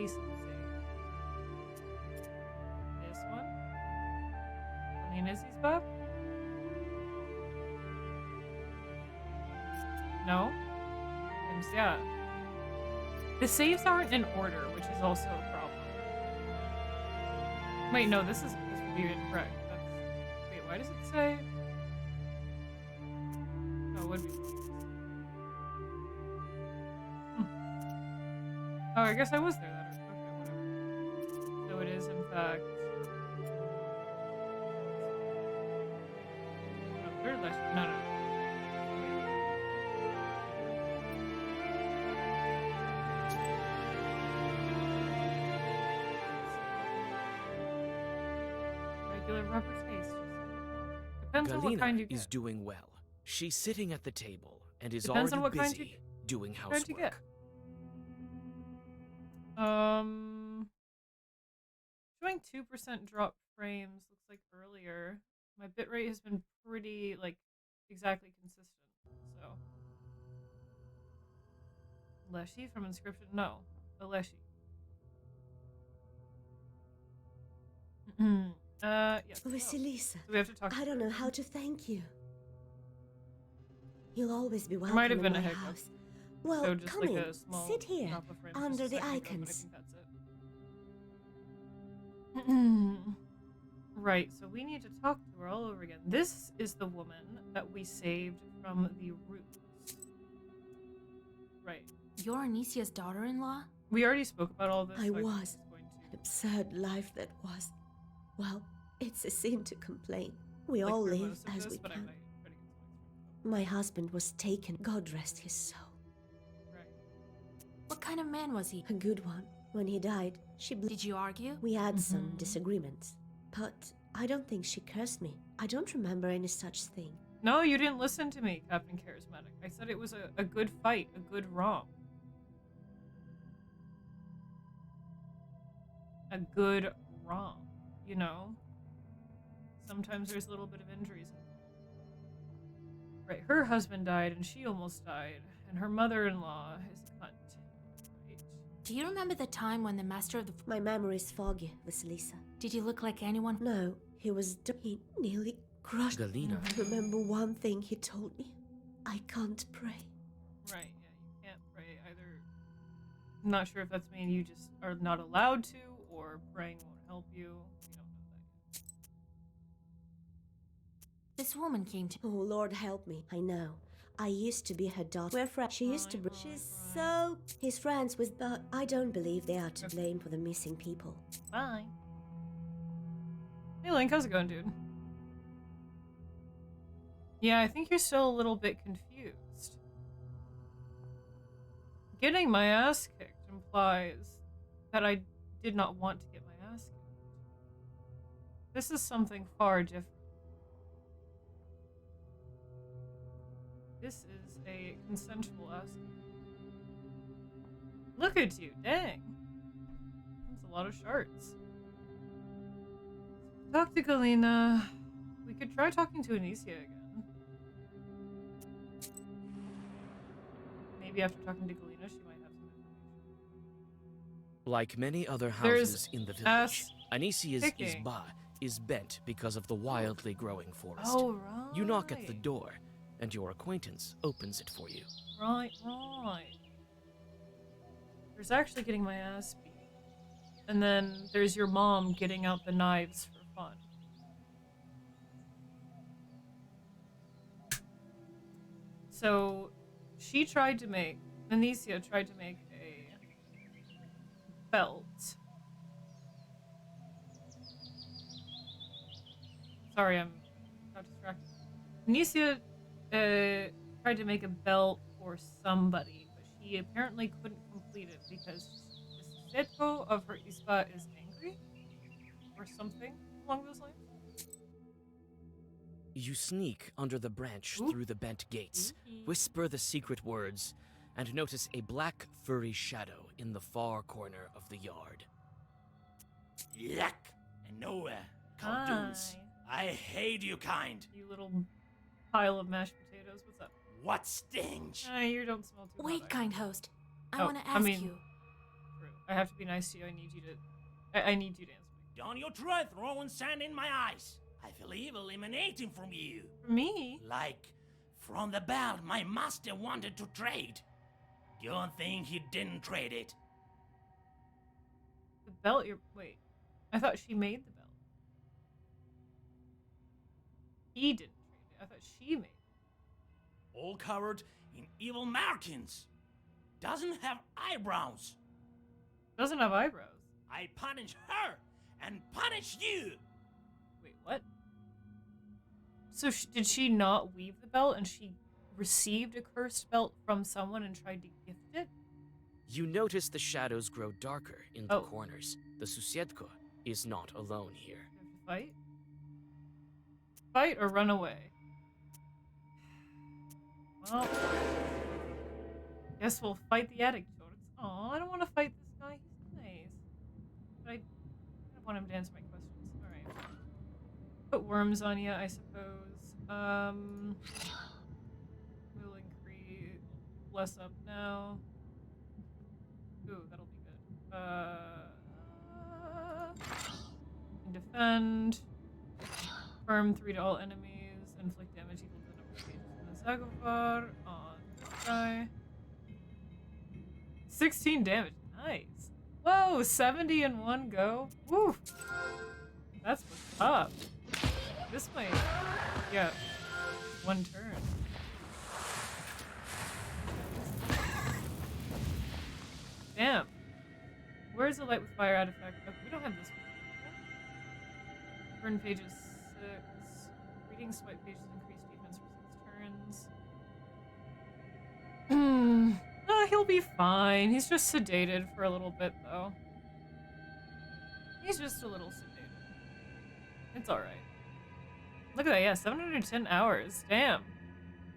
least say this one. Alina's back? No? Yeah. The saves aren't in order, which is also a problem. Wait, no, this would be incorrect. Wait, why does it say? No, it would be. Oh, I guess I was there. Okay, whatever. So it is, in fact. No, third Leshiy. No. Regular rubber taste. Depends on what kind you get. Is doing well. She's sitting at the table and is Depends on already what kind busy doing kind you get. housework. Showing 2% drop frames looks like earlier. My bitrate has been pretty, like, exactly consistent, so. Leshiy from Inscription? No. A Leshiy. Yes. Vasilisa, So we have to talk. I don't know how to thank you. You'll always be welcome might have in been my a hiccup. house. Well, So just come like in, a small sit here, drop of frames under just a the second ago, but I icons. think that's it. Right, so we need to talk to her all over again. This is the woman that we saved from the roots. Right. You're Anisia's daughter-in-law? We already spoke about all this. I so was. Going An absurd life that was. Well, it's a sin to complain. We like all through live most of as this, we but I can. might try to get some My husband was taken. God rest his soul. Right. What kind of man was he? A good one. When he died, she Did you argue? We had some disagreements. But I don't think she cursed me. I don't remember any such thing. No, you didn't listen to me, Captain Charismatic. I said it was a good fight, a good romp. A good romp, you know? Sometimes there's a little bit of injuries involved. Right, her husband died and she almost died, and her mother-in-law is a cunt. Right. Do you remember the time when the master of the... My memory's foggy, Vasilisa. Did he look like anyone? No, he was... He nearly crushed Galina. I remember one thing he told me. I can't pray. Right, yeah, you can't pray either. I'm not sure if that's mean you just are not allowed to, or praying won't help you. We don't know that yet. This woman came to... Oh, Lord help me. I know. I used to be her daughter. We're friends. She used to... She's so... He's friends with... But I don't believe they are to blame for the missing people. Bye. Hey Link, how's it going, dude? Yeah, I think you're still a little bit confused. Getting my ass kicked implies that I did not want to get my ass kicked. This is something far different. This is a consensual ass kick. Look at you, dang. That's a lot of shards. Talk to Galina. We could try talking to Anisia again. Maybe after talking to Galina, she might have some information. Like many other There's houses in the village, ass Anisia's picking. isba is bent because of the wildly growing forest. Oh, right. You knock at the door, and your acquaintance opens it for you. Right. There's actually getting my ass beat. And then there's your mom getting out the knives for fun. So, Anisia tried to make a belt. Sorry, I'm got distracted. Anisia tried to make a belt for somebody, but she apparently couldn't complete it because the Setko of her ispa is angry? Or something along those lines? You sneak under the branch Ooh. through the bent gates, whisper the secret words, and notice a black furry shadow in the far corner of the yard. Yuck! And nowhere. Cartoons. I hate you kind. You little pile of mashed potatoes. What's up? What stinks? You don't smell too Wait, hot, kind host. I Oh, want to I ask mean- you. True. I have to be nice to you. I need you to. I need you to answer me. Don't you try throwing sand in my eyes. I feel evil emanating from you. For me? Like from the belt my master wanted to trade. Don't think he didn't trade it. The belt you're. Wait. I thought she made the belt. He didn't trade it. I thought she made it. All covered in evil markings. Doesn't have eyebrows. Doesn't have eyebrows. I punish her and punish you. Wait, what? So did she not weave the belt and she received a cursed belt from someone and tried to gift it? You notice the shadows grow darker in the Oh. corners. The Susiedko is not alone here. Do you have to fight? Fight or run away? Well, guess we'll fight the addict. Oh, I don't want to fight this guy. He's nice. But I kind of want him to answer my questions. Alright. Put worms on you, I suppose. We'll increase less up now. Ooh, that'll be good. And defend. Firm 3 to all enemies. Inflict damage equal to the number of pages in the Zagovar on this guy. 16 damage. Nice. Whoa, 70 in one go. Woo. That's what's up. This might. Yeah. One turn. Damn. Where's the light with fire artifact? Oh, we don't have this one. Turn pages 6. Reading swipe pages increase defense for 6 turns. He'll be fine. He's just sedated for a little bit, though. He's just a little sedated. It's alright. Look at that, yeah, 710 hours. Damn.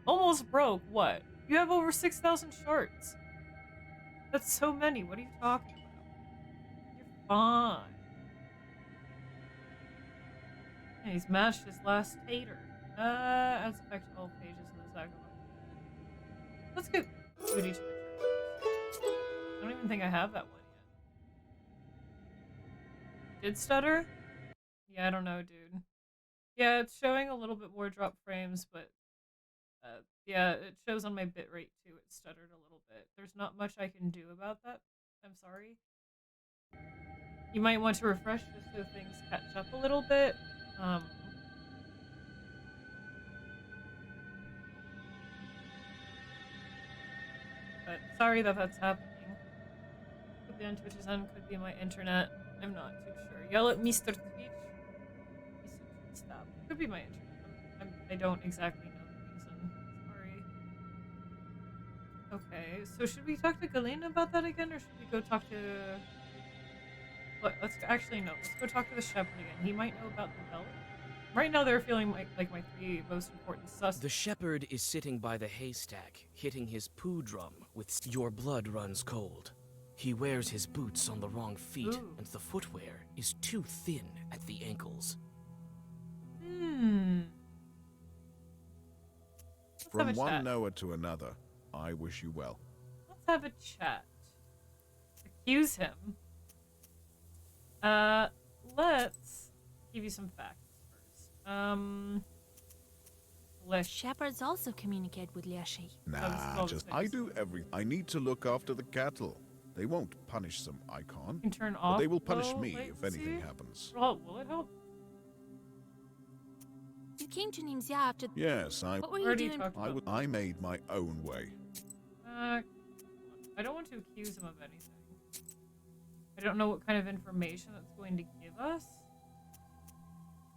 Almost broke. What? You have over 6,000 shards. That's so many. What are you talking about? You're fine. And he's mashed his last tater. Adds effect to all pages of the Zagovar. Let's get booty to the church. I don't even think I have that one yet. Did stutter? Yeah, I don't know, dude. Yeah, it's showing a little bit more drop frames, but yeah, it shows on my bitrate too. It stuttered a little bit. There's not much I can do about that. I'm sorry. You might want to refresh just so things catch up a little bit. But sorry that that's happening. Could be on Twitch's end, could be my internet. I'm not too sure. Yell at Mr. Twitch. Mr. Twitch, stop. Could be my internet. I don't exactly know the reason. Sorry. Okay, so should we talk to Galena about that again, or should we go talk to... What? Actually, no. Let's go talk to the shepherd again. He might know about the belt. Right now, they're feeling like my 3 most important suspects. The shepherd is sitting by the haystack, hitting his poo drum with your blood runs cold. He wears his boots on the wrong feet, Ooh. and the footwear is too thin at the ankles. Let's From have a one chat. Noah to another, I wish you well. Let's have a chat. Accuse him. Let's give you some facts first. Shepherds also communicate with Leshiy. Nah, just I do everything. I need to look after the cattle. They won't punish some icon, can turn but off. they will punish low me if latency. anything happens. Well, will it help? You came to Nimzia after. Yes, What were you Already doing? talked about. I made my own way. I don't want to accuse him of anything. I don't know what kind of information that's going to give us.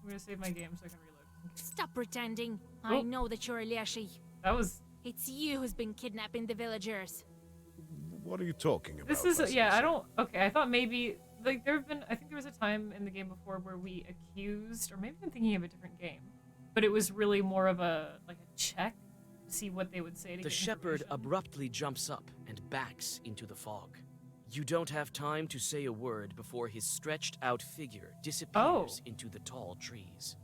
I'm gonna save my game so I can reload. just in case. Stop pretending. Oh. I know that you're Leshiy. That was. It's you who's been kidnapping the villagers. What are you talking about? This is. Yeah, Vasilisa? I don't. Okay, I thought maybe. Like, there have been. I think there was a time in the game before where we accused, or maybe I'm thinking of a different game. But it was really more of a. Like a check to see what they would say to The get shepherd information. abruptly jumps up and backs into the fog. You don't have time to say a word before his stretched out figure disappears into the tall trees.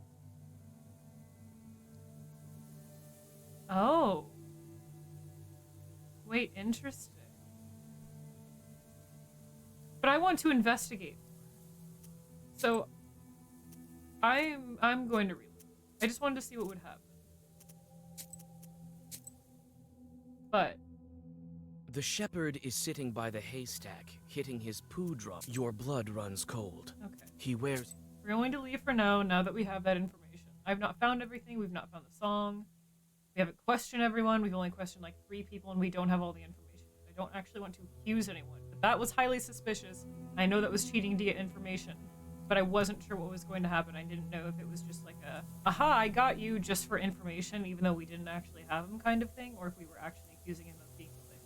Oh. Wait, interesting. But I want to investigate. So I'm going to read it. I just wanted to see what would happen. But The shepherd is sitting by the haystack, hitting his poo drum. Your blood runs cold. okay. He wears... We're going to leave for now that we have that information. I've not found everything. We've not found the song. We haven't questioned everyone. We've only questioned like 3 people, and we don't have all the information. I don't actually want to accuse anyone, but that was highly suspicious. I know that was cheating to get information, but I wasn't sure what was going to happen. I didn't know if it was just like a, aha, I got you just for information, even though we didn't actually have him kind of thing, or if we were actually accusing him of being the thing.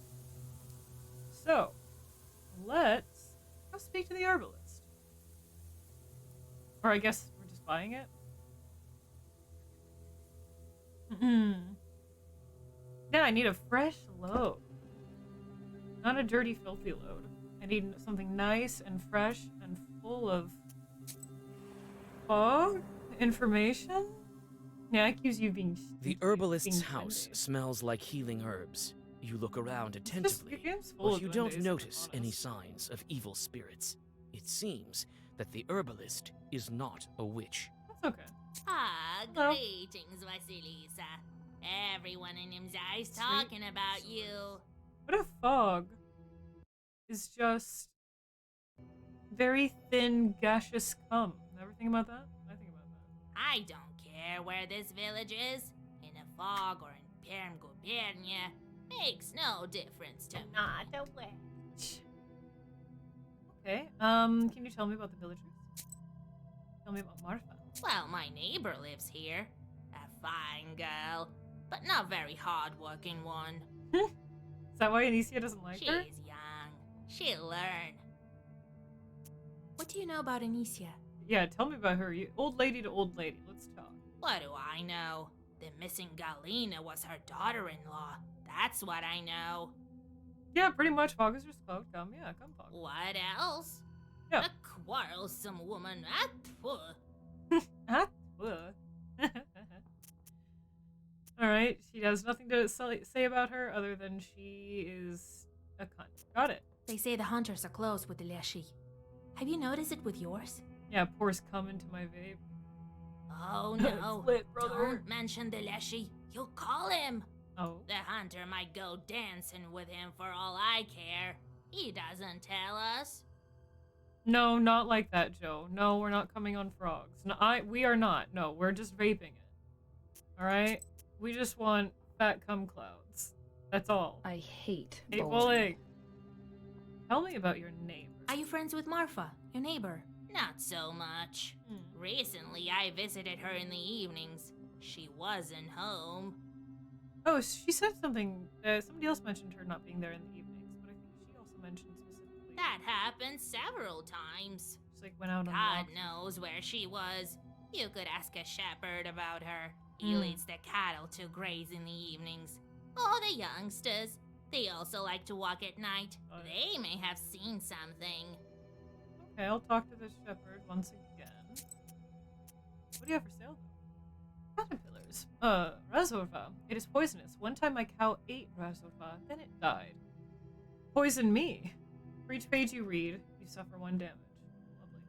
So, let's go speak to the herbalist. Or I guess we're just buying it? Yeah, I need a fresh load. Not a dirty, filthy load. I need something nice and fresh and full of fog information. Yeah, I accuse you of being The stinky, herbalist's being house trendy. smells like healing herbs. You look around Your attentively, game's full but of you don't duendes, if I'm notice any honest. signs of evil spirits. It seems that the herbalist is not a witch. That's okay. Ah, Hello. greetings, Vasilisa. Everyone in Imzai is talking about you. What if fog is just very thin, gaseous scum? Ever think about that? I think about that. I don't care where this village is, in a fog or in Perm-Gubernia. Makes no difference to me. Not a witch. Okay, can you tell me about the villagers? Tell me about Marfa. Well, my neighbor lives here. A fine girl, but not very hard-working one. Is that why Anicia doesn't like her? She's young. She'll learn. What do you know about Anicia? Yeah, tell me about her. You, old lady to old lady. Let's talk. What do I know? The missing Galina was her daughter-in-law. That's what I know. Yeah, pretty much. Fog is just cloud. Come, yeah, come, Fog. What else? Yeah. A quarrelsome woman. Ah, phew. Ah, ugh. Alright, she has nothing to say about her other than she is a cunt. Got it. They say the hunters are close with the Leshiy. Have you noticed it with yours? Yeah, pours cum into my vape. Oh no. It's lit, brother. Don't mention the Leshiy. You'll call him. Oh. The hunter might go dancing with him for all I care. He doesn't tell us. No, not like that, Joe. No, we're not coming on frogs. No, we are not. No, we're just vaping it. Alright? We just want fat cum clouds. That's all. I hate Hateful bulging. egg. Tell me about your neighbor. Are you friends with Marfa, your neighbor? Not so much. Hmm. Recently, I visited her in the evenings. She wasn't home. Oh, she said something. Somebody else mentioned her not being there in the evenings, but I think she also mentioned specifically. That happened several times. She like went out on God walks. knows where she was. You could ask a shepherd about her. He Hmm. leads the cattle to graze in the evenings. Oh, the youngsters. They also like to walk at night. Oh, yeah. They may have seen something. Okay, I'll talk to the shepherd once again. What do you have for sale, though? Caterpillars. Razorva. It is poisonous. One time my cow ate Razorva, then it died. Poison me. For each page you read, you suffer 1 damage. Lovely.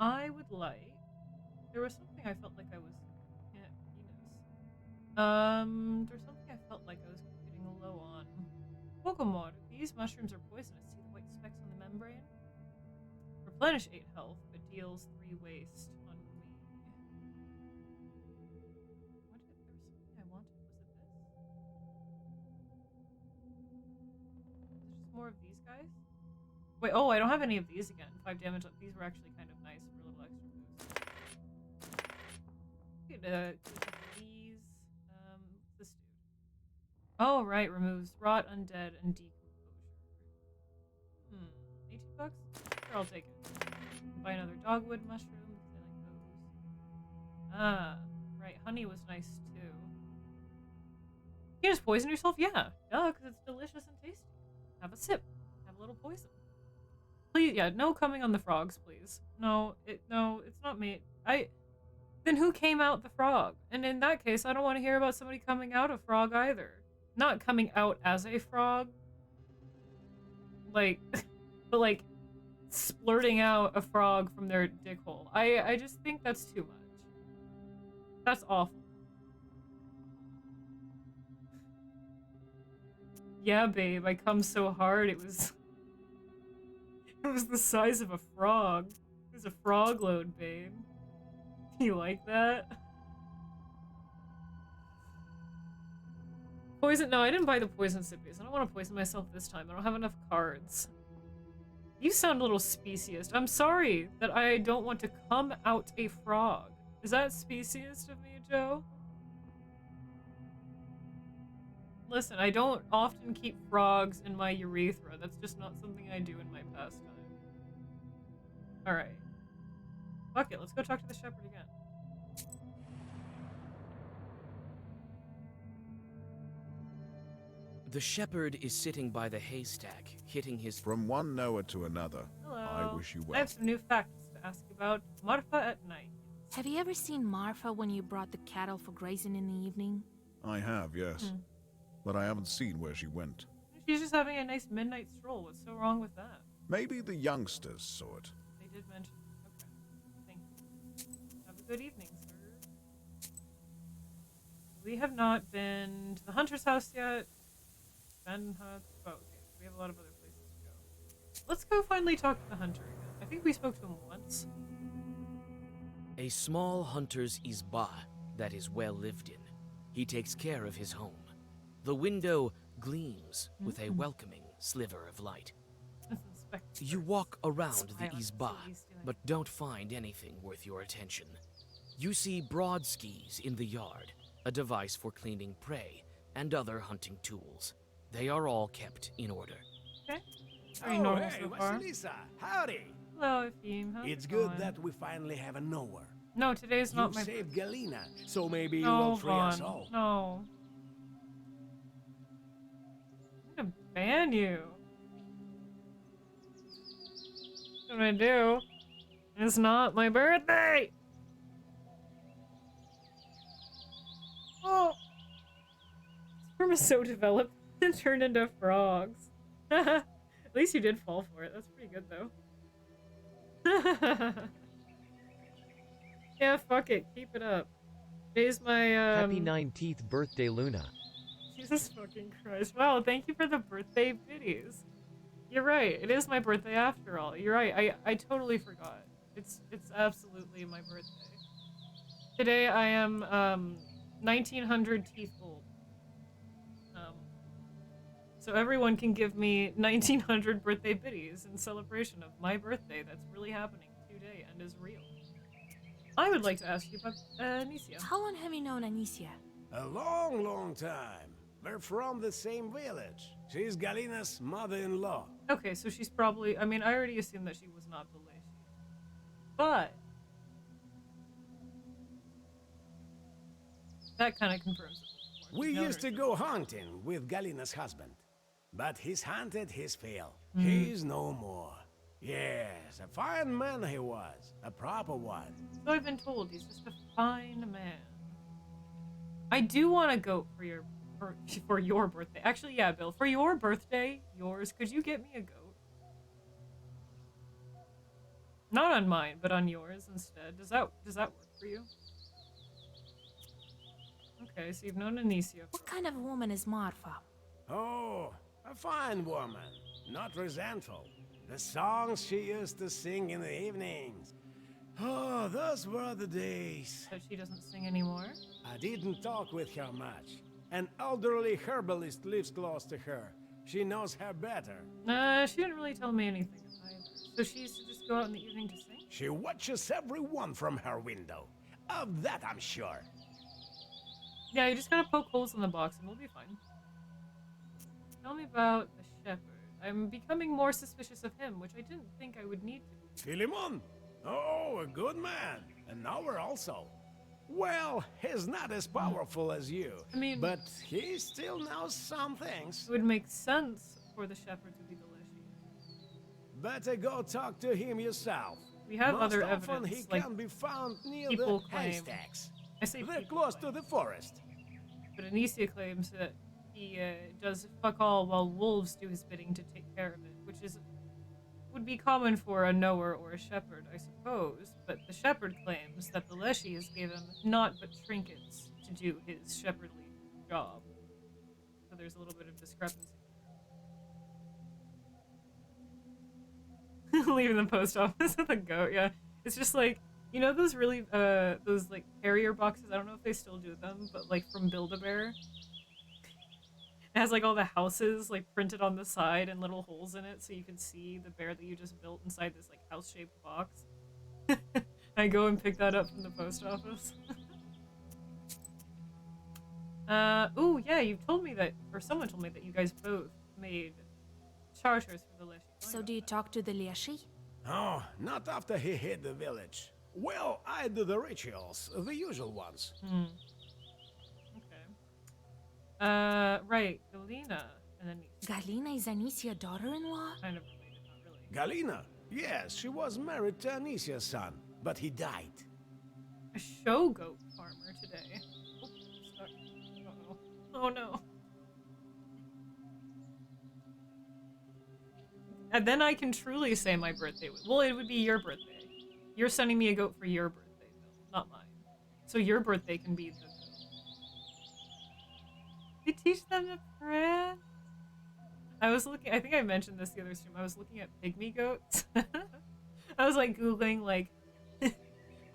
I would like... There was something I felt like I was... Yeah, There's something I felt like I was getting low on. Pokemon. These mushrooms are poisonous. See the white specks on the membrane? Replenish 8 health, but deals 3 waste on me. What if there was something I wanted? Was it this? Is it just more of these guys? Wait, oh, I don't have any of these again. 5 damage. These were actually kind of nice for a little extra boost. Get these. This dude. Oh, right. Removes rot, undead, and decomposure. 18 bucks? Sure, I'll take it. Buy another dogwood mushroom, because I like those. Ah, right. Honey was nice, too. You just poison yourself? Yeah. Duh, because it's delicious and tasty. Have a sip. Have a little poison. Please, yeah, no coming on the frogs, please. No, it's not me. Then who came out the frog? And in that case, I don't want to hear about somebody coming out a frog either. Not coming out as a frog. Like but like splurting out a frog from their dick hole. I just think that's too much. That's awful. Yeah, babe, I come so hard it was the size of a frog. It was a frog load, babe. Do you like that? Poison? No, I didn't buy the poison sippies. I don't want to poison myself this time. I don't have enough cards. You sound a little speciest. I'm sorry that I don't want to come out a frog. Is that speciest of me, Joe? Listen, I don't often keep frogs in my urethra. That's just not something I do in my pastime. Alright. Fuck it, let's go talk to the shepherd again. The shepherd is sitting by the haystack, hitting his... From one Noah to another. Hello. I wish you I well. have some new facts to ask you about. Marfa at night. Have you ever seen Marfa when you brought the cattle for grazing in the evening? I have, yes. But I haven't seen where she went. She's just having a nice midnight stroll. What's so wrong with that? Maybe the youngsters saw it. They did mention. Okay. Thank you. Have a good evening, sir. We have not been to the hunter's house yet. Abandoned hut. Oh, okay. We have a lot of other places to go. Let's go finally talk to the hunter again. I think we spoke to him once. A small hunter's izba that is well lived in. He takes care of his home. The window gleams with a welcoming sliver of light. Let's inspect You first. walk around Spy the on izba, what he's doing. but don't find anything worth your attention. You see broad skis in the yard, a device for cleaning prey, and other hunting tools. They are all kept in order. Okay. Very normal hey, so far. Vasilisa, howdy. Hello, Efim. How's It's it good going? that we finally have a knower. No, today's You not my saved Galina, so maybe you No, will free us Vaughn. all. No. I'm gonna ban you. What I do? It's not my birthday! Oh! Sperm is so developed and turned into frogs. At least you did fall for it. That's pretty good, though. Yeah, fuck it. Keep it up. Today's my, Happy 19th birthday, Luna. Jesus fucking Christ. Wow, thank you for the birthday biddies. You're right. It is my birthday after all. You're right. I totally forgot. It's absolutely my birthday. Today I am 1900 teeth old. So everyone can give me 1900 birthday biddies in celebration of my birthday that's really happening today and is real. I would like to ask you about Anicia. How long have you known Anicia? A long, long time. We're from the same village. She's Galina's mother-in-law. Okay, so she's probably... I mean, I already assumed that she was not the Leshiy. But... that kind of confirms it. We used to go hunting with Galina's husband. But he's hunted his fill. He's no more. Yes, a fine man he was. A proper one. So I've been told he's just a fine man. I do want a goat for your birthday. Actually, yeah, Bill. For your birthday, yours, could you get me a goat? Not on mine, but on yours instead. Does that work for you? Okay, so you've known Anicia. What kind of woman is Marfa? Oh, a fine woman. Not resentful. The songs she used to sing in the evenings. Oh, those were the days. So she doesn't sing anymore? I didn't talk with her much. An elderly herbalist lives close to her. She knows her better. She didn't really tell me anything either. So she used to just go out in the evening to sing? She watches everyone from her window. Of that I'm sure. Yeah, you just gotta poke holes in the box and we'll be fine. Tell me about the shepherd. I'm becoming more suspicious of him, which I didn't think I would need to. Philemon? Oh, a good man. An hour also. Well, he's not as powerful as you. I mean... but he still knows some things. It would make sense for the shepherd to be the Leshiy. Better go talk to him yourself. We have Most other often evidence, he like can be found near people the claim. haystacks. I say They're people close claim. to the forest. But Anicia claims that he does fuck all while wolves do his bidding to take care of it, which is would be common for a knower or a shepherd, I suppose, but the shepherd claims that the Leshiy has given him not but trinkets to do his shepherdly job. So there's a little bit of discrepancy there. Leaving the post office with a goat, yeah. It's just like, you know those really, those like carrier boxes, I don't know if they still do them, but like from Build-A-Bear? It has like all the houses like printed on the side and little holes in it so you can see the bear that you just built inside this like house-shaped box. I go and pick that up from the post office. Ooh, yeah, you've told me that, or someone told me that you guys both made charters for the Leshiy. So do you talk to the Leshiy? Oh, not after he hit the village. Well, I do the rituals, the usual ones. Okay. Right, Galina, and then Galina is Anisia's daughter-in-law? kind of related, not really. Galina? Yes, she was married to Anisia's son, but he died. A show goat farmer today. Oh, stuck. Uh-oh. Oh no. And then I can truly say my birthday. Well, it would be your birthday. You're sending me a goat for your birthday, though, not mine. So your birthday can be the goat. You teach them to pray? I was looking, I think I mentioned this the other stream, I was looking at pygmy goats. I was like Googling, like,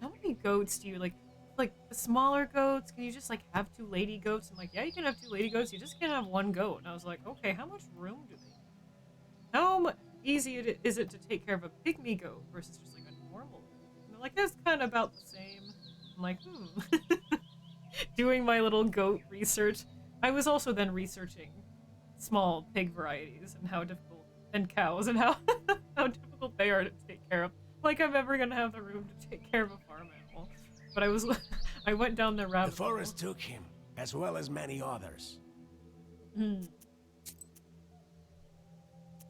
how many goats do you, like the smaller goats, can you just like have 2 lady goats? I'm like, yeah, you can have 2 lady goats, you just can't have 1 goat. And I was like, okay, how much room do they need? How easy is it to take care of a pygmy goat versus just like a normal goat? And they're like, it's kind of about the same. I'm like, Doing my little goat research. I was also then researching small pig varieties and how difficult, and cows, and how how difficult they are to take care of. Like I'm ever gonna have the room to take care of a farm animal. But I went down the rabbit The hole. forest took him, as well as many others. To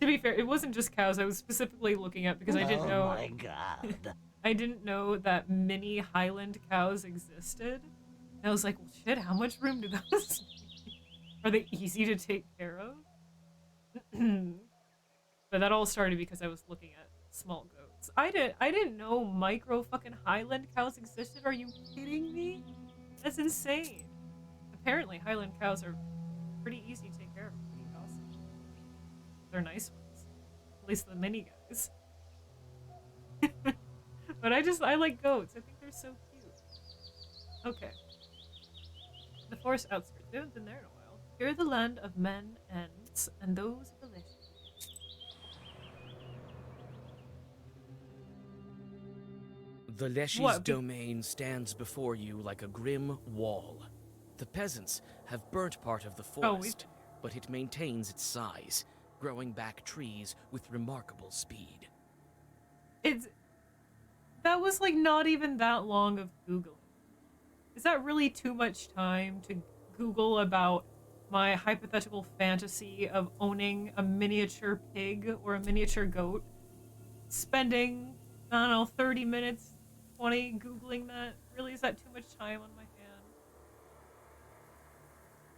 be fair, it wasn't just cows. I was specifically looking at because I didn't know. Oh my god. I didn't know that mini Highland cows existed. And I was like, well, shit, how much room do those need? Are they easy to take care of? But that all started because I was looking at small goats. I didn't know micro fucking Highland cows existed. Are you kidding me? That's insane. Apparently, Highland cows are pretty easy to take care of. Pretty awesome. They're nice ones. At least the mini guys. But I like goats. I think they're so cute. Okay. The forest outskirts. We haven't been there in a while. Here are the land of men and those of the Leshiy. The Leshiy's What? domain stands before you like a grim wall. The peasants have burnt part of the forest, but it maintains its size, growing back trees with remarkable speed. That was like not even that long of Googling. Is that really too much time to Google about my hypothetical fantasy of owning a miniature pig or a miniature goat? Spending, I don't know, 30 minutes, 20 Googling that? Really, is that too much time on my hand?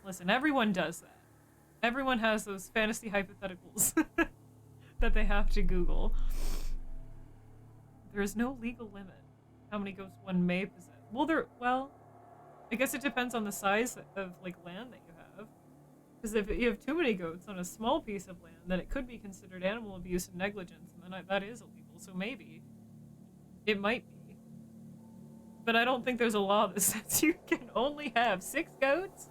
Listen, everyone does that. Everyone has those fantasy hypotheticals that they have to Google. There is no legal limit how many goats one may possess. Well, I guess it depends on the size of like land that you have. Because if you have too many goats on a small piece of land, then it could be considered animal abuse and negligence, and then that is illegal. So maybe it might be. But I don't think there's a law that says you can only have 6 goats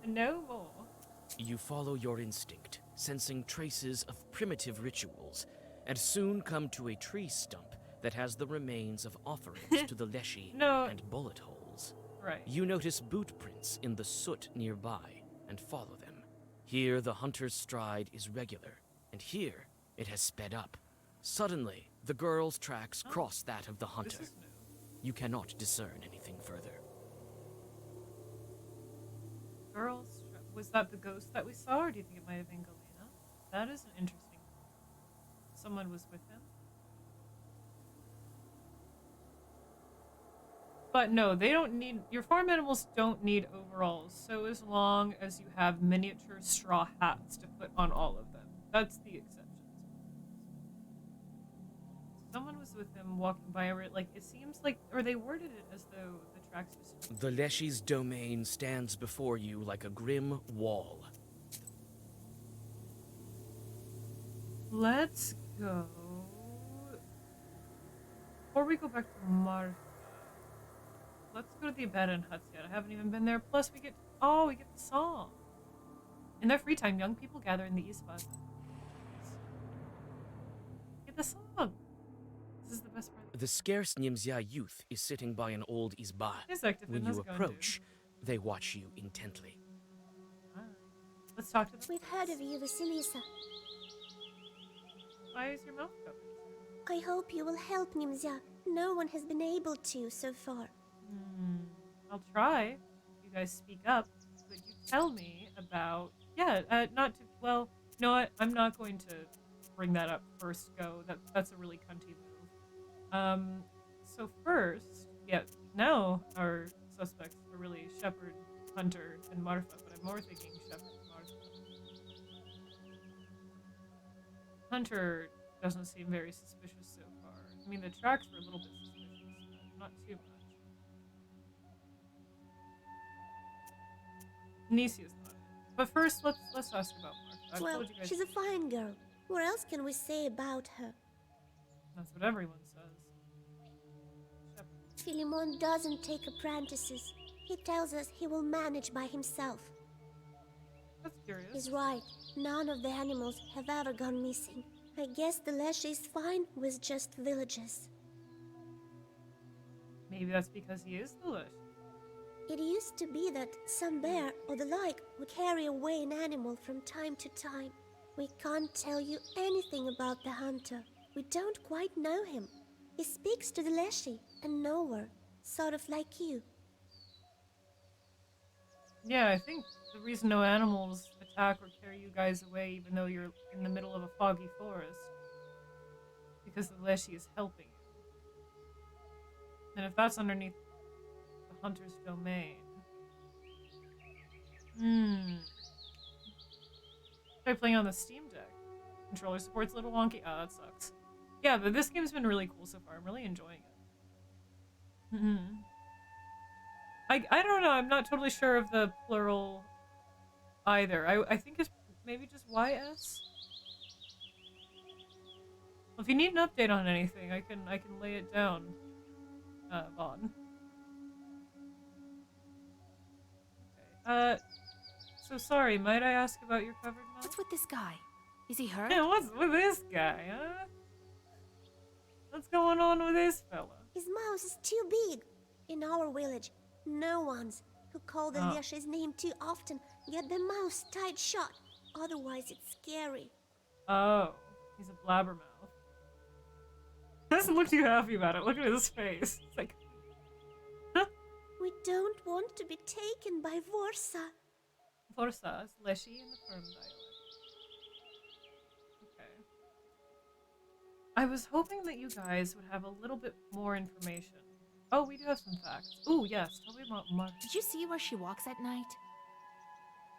and no more. You follow your instinct, sensing traces of primitive rituals, and soon come to a tree stump that has the remains of offerings to the Leshiy and bullet holes. Right. You notice boot prints in the soot nearby and follow them. Here the hunter's stride is regular, and here it has sped up. Suddenly, the girl's tracks cross that of the hunter. This is new. You cannot discern anything further. Was that the ghost that we saw, or do you think it might have been Galena? That is an interesting. Someone was with him. But no, they don't need, your farm animals don't need overalls, so as long as you have miniature straw hats to put on all of them. That's the exceptions. someone was with him walking by, or like it seems like, or they worded it as though the tracks just. The Leshiy's domain stands before you like a grim wall. Let's go. Before we go back to Marfa, let's go to the abandoned huts yet. I haven't even been there. Plus, we get the song. In their free time, young people gather in the East Plaza. Get the song. This is the best part. The scarce Nimzia youth is sitting by an old izba. When you approach, they watch you intently. Let's talk to them. We've heard of you, Vasilisa. Why is your mouth covered? I hope you will help Nimzia. No one has been able to so far. I'll try. You guys speak up. Could you tell me about... not to... Well, you know what? I'm not going to bring that up first go. That's a really cunty move. So first... Yeah, now our suspects are really Shepherd, Hunter, and Marfa, but I'm more thinking Shepherd and Marfa. Hunter doesn't seem very suspicious so far. I mean, the tracks were a little bit suspicious, but not too much. Nisia's not it. But first, let's ask about Marfa. Well, told you guys she's a fine girl. What else can we say about her? that's what everyone says. Shepherd. Philemon doesn't take apprentices. He tells us he will manage by himself. That's curious. He's right. None of the animals have ever gone missing. I guess the Leshiy is fine with just villagers. Maybe that's because he is the Leshiy. It used to be that some bear or the like would carry away an animal from time to time. We can't tell you anything about the hunter. We don't quite know him. He speaks to the Leshiy and nowhere, sort of like you. Yeah, I think the reason no animals attack or carry you guys away even though you're in the middle of a foggy forest because the Leshiy is helping you. And if that's underneath the hunter's domain... Try playing on the Steam Deck. Controller support's a little wonky. Oh, that sucks. Yeah, but this game's been really cool so far. I'm really enjoying it. I don't know. I'm not totally sure of the plural either. I think it's maybe just YS. Well, if you need an update on anything, I can lay it down, Vaughn. Okay. So sorry. Might I ask about your covered mouth? What's with this guy? Is he hurt? Yeah, what's with this guy, huh? What's going on with this fella? His mouth is too big. In our village, no ones who call the Leshiy's name too often get their mouths tied shut. Otherwise, it's scary. Oh, he's a blabbermouth. Doesn't look too happy about it. Look at his face. It's like, huh? We don't want to be taken by Vorsa. Vorsa is Leshiy in the Perm dialect. Okay. I was hoping that you guys would have a little bit more information. Oh, we do have some facts. Oh, yes. Tell me about Marfa. Did you see where she walks at night?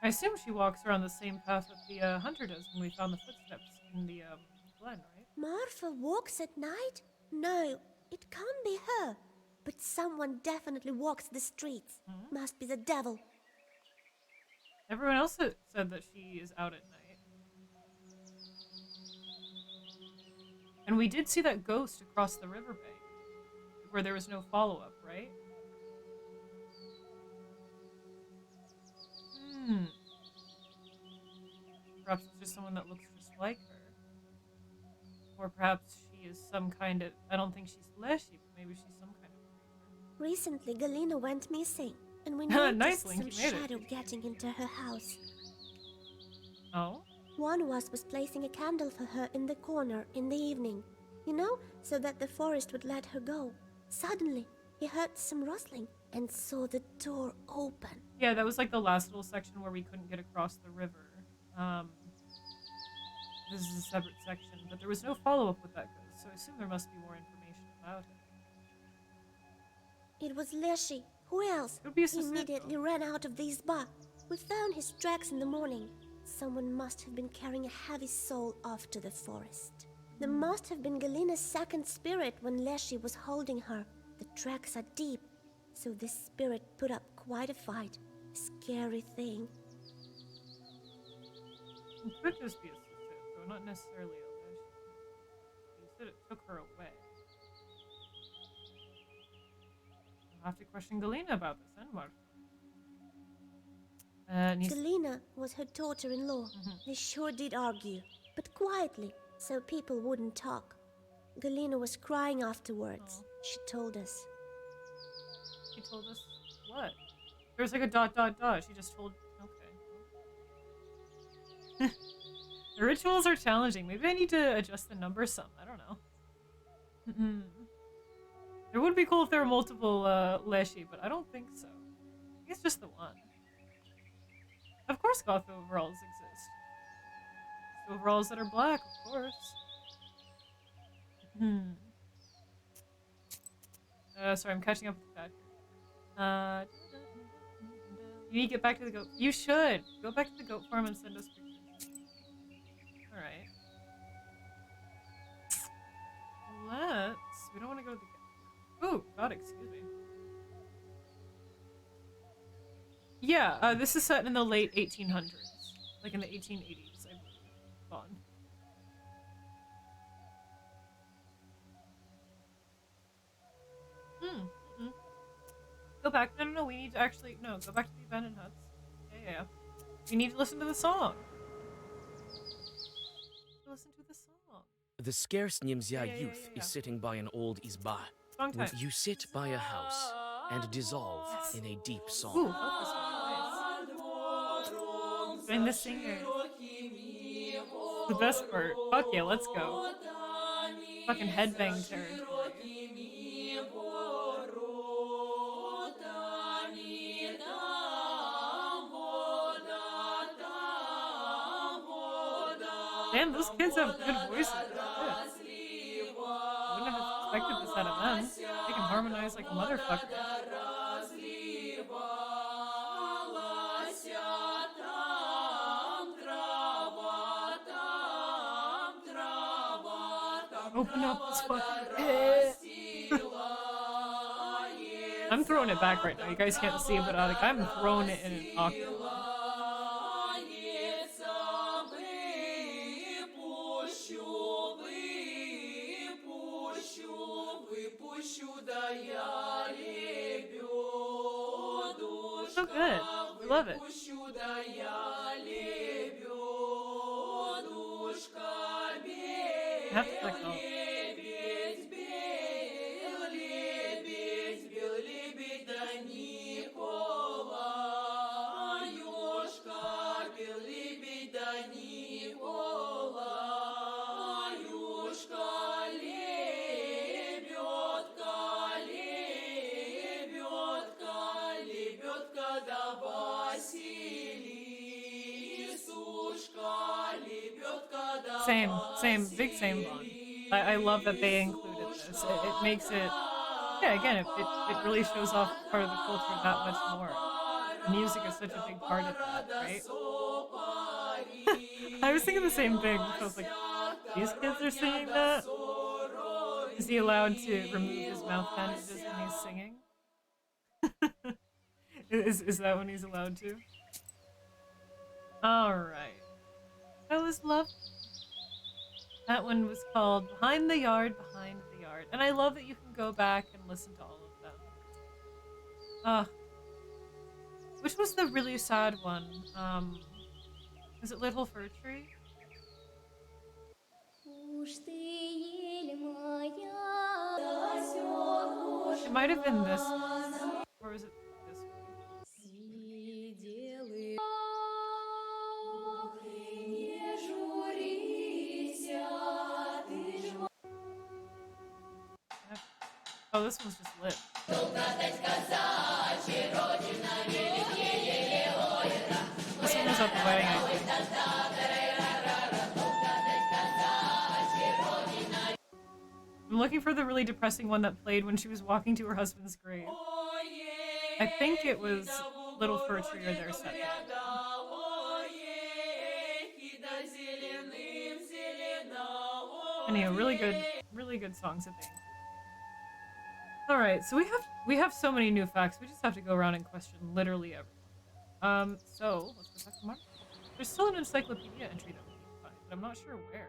I assume she walks around the same path that the hunter does when we found the footsteps in the glen, right? Marfa walks at night? No, it can't be her. But someone definitely walks the streets. Must be the devil. Everyone else said that she is out at night. And we did see that ghost across the riverbank, where there was no follow-up, right? Perhaps it's just someone that looks just like her. Or perhaps she is some kind of... I don't think she's Leshiy, but maybe she's some kind of creature. Recently, Galina went missing, and we noticed Nice, Link, some you made it. shadow getting into her house. Oh? One of us was placing a candle for her in the corner in the evening, you know, so that the forest would let her go. Suddenly, he heard some rustling and saw the door open. Yeah, that was like the last little section where we couldn't get across the river. This is a separate section, but there was no follow-up with that ghost, so I assume there must be more information about it. It was Leshiy. Who else? Could be a He immediately ran out of the izba. We found his tracks in the morning. Someone must have been carrying a heavy soul off to the forest. There must have been Galina's second spirit when Leshiy was holding her. The tracks are deep, so this spirit put up quite a fight. A scary thing. It could just be a success, though not necessarily a Leshiy. You said it took her away. I'll have to question Galina about this, and what? Galina was her daughter-in-law. They sure did argue, but quietly, so people wouldn't talk. Galina was crying afterwards. She told us. She told us what? There was like a dot dot dot. She just told. Okay. The rituals are challenging. Maybe I need to adjust the numbers some. I don't know. It would be cool if there were multiple Leshiy, but I don't think so. I think it's just the one. Of course goth overalls exist. Overalls that are black, of course. Sorry, I'm catching up with the chat here. You need to get back to the goat. You should! Go back to the goat farm and send us pictures. Alright. We don't want to go to the... Ooh, God, excuse me. Yeah, this is set in the late 1800s. Like in the 1880s, I believe. Bond. Go back. No, we need to actually... No, go back to the abandoned huts. Yeah. We need to listen to the song. Listen to the song. The scarce Nimzia youth is sitting by an old izba. Song time. You sit by a house and dissolve in a deep song. Ooh, focus on nice. And the singer. The best part. Fuck yeah, let's go. Fucking headbang territory. Damn, those kids have good voices. Shit. I wouldn't have expected this out of them. They can harmonize like a motherfucker. Open up this fucking pit. I'm throwing it back right now. You guys can't see it, but like, I'm throwing it in an octave. So good. I love it. I have to click off. Same, big same bond. I love that they included this. It makes it, yeah, again, it really shows off part of the culture that much more. Music is such a big part of that, right? I was thinking the same thing. I was like, these kids are singing that? Is he allowed to remove his mouth bandages when he's singing? Is that when he's allowed to? Alright. That was lovely. That one was called Behind the Yard, Behind the Yard. And I love that you can go back and listen to all of them. Which was the really sad one? Was it Little Fir Tree? It might have been this one. Or was it this one? Oh, this one's just lit. This one was at the wedding, I think. I'm looking for the really depressing one that played when she was walking to her husband's grave. I think it was Little Fir Tree or their set. Anyway, really good songs, I think. All right, so we have so many new facts. We just have to go around and question literally everyone. So let's go back to Marfa. There's still an encyclopedia entry that we need to find, but I'm not sure where.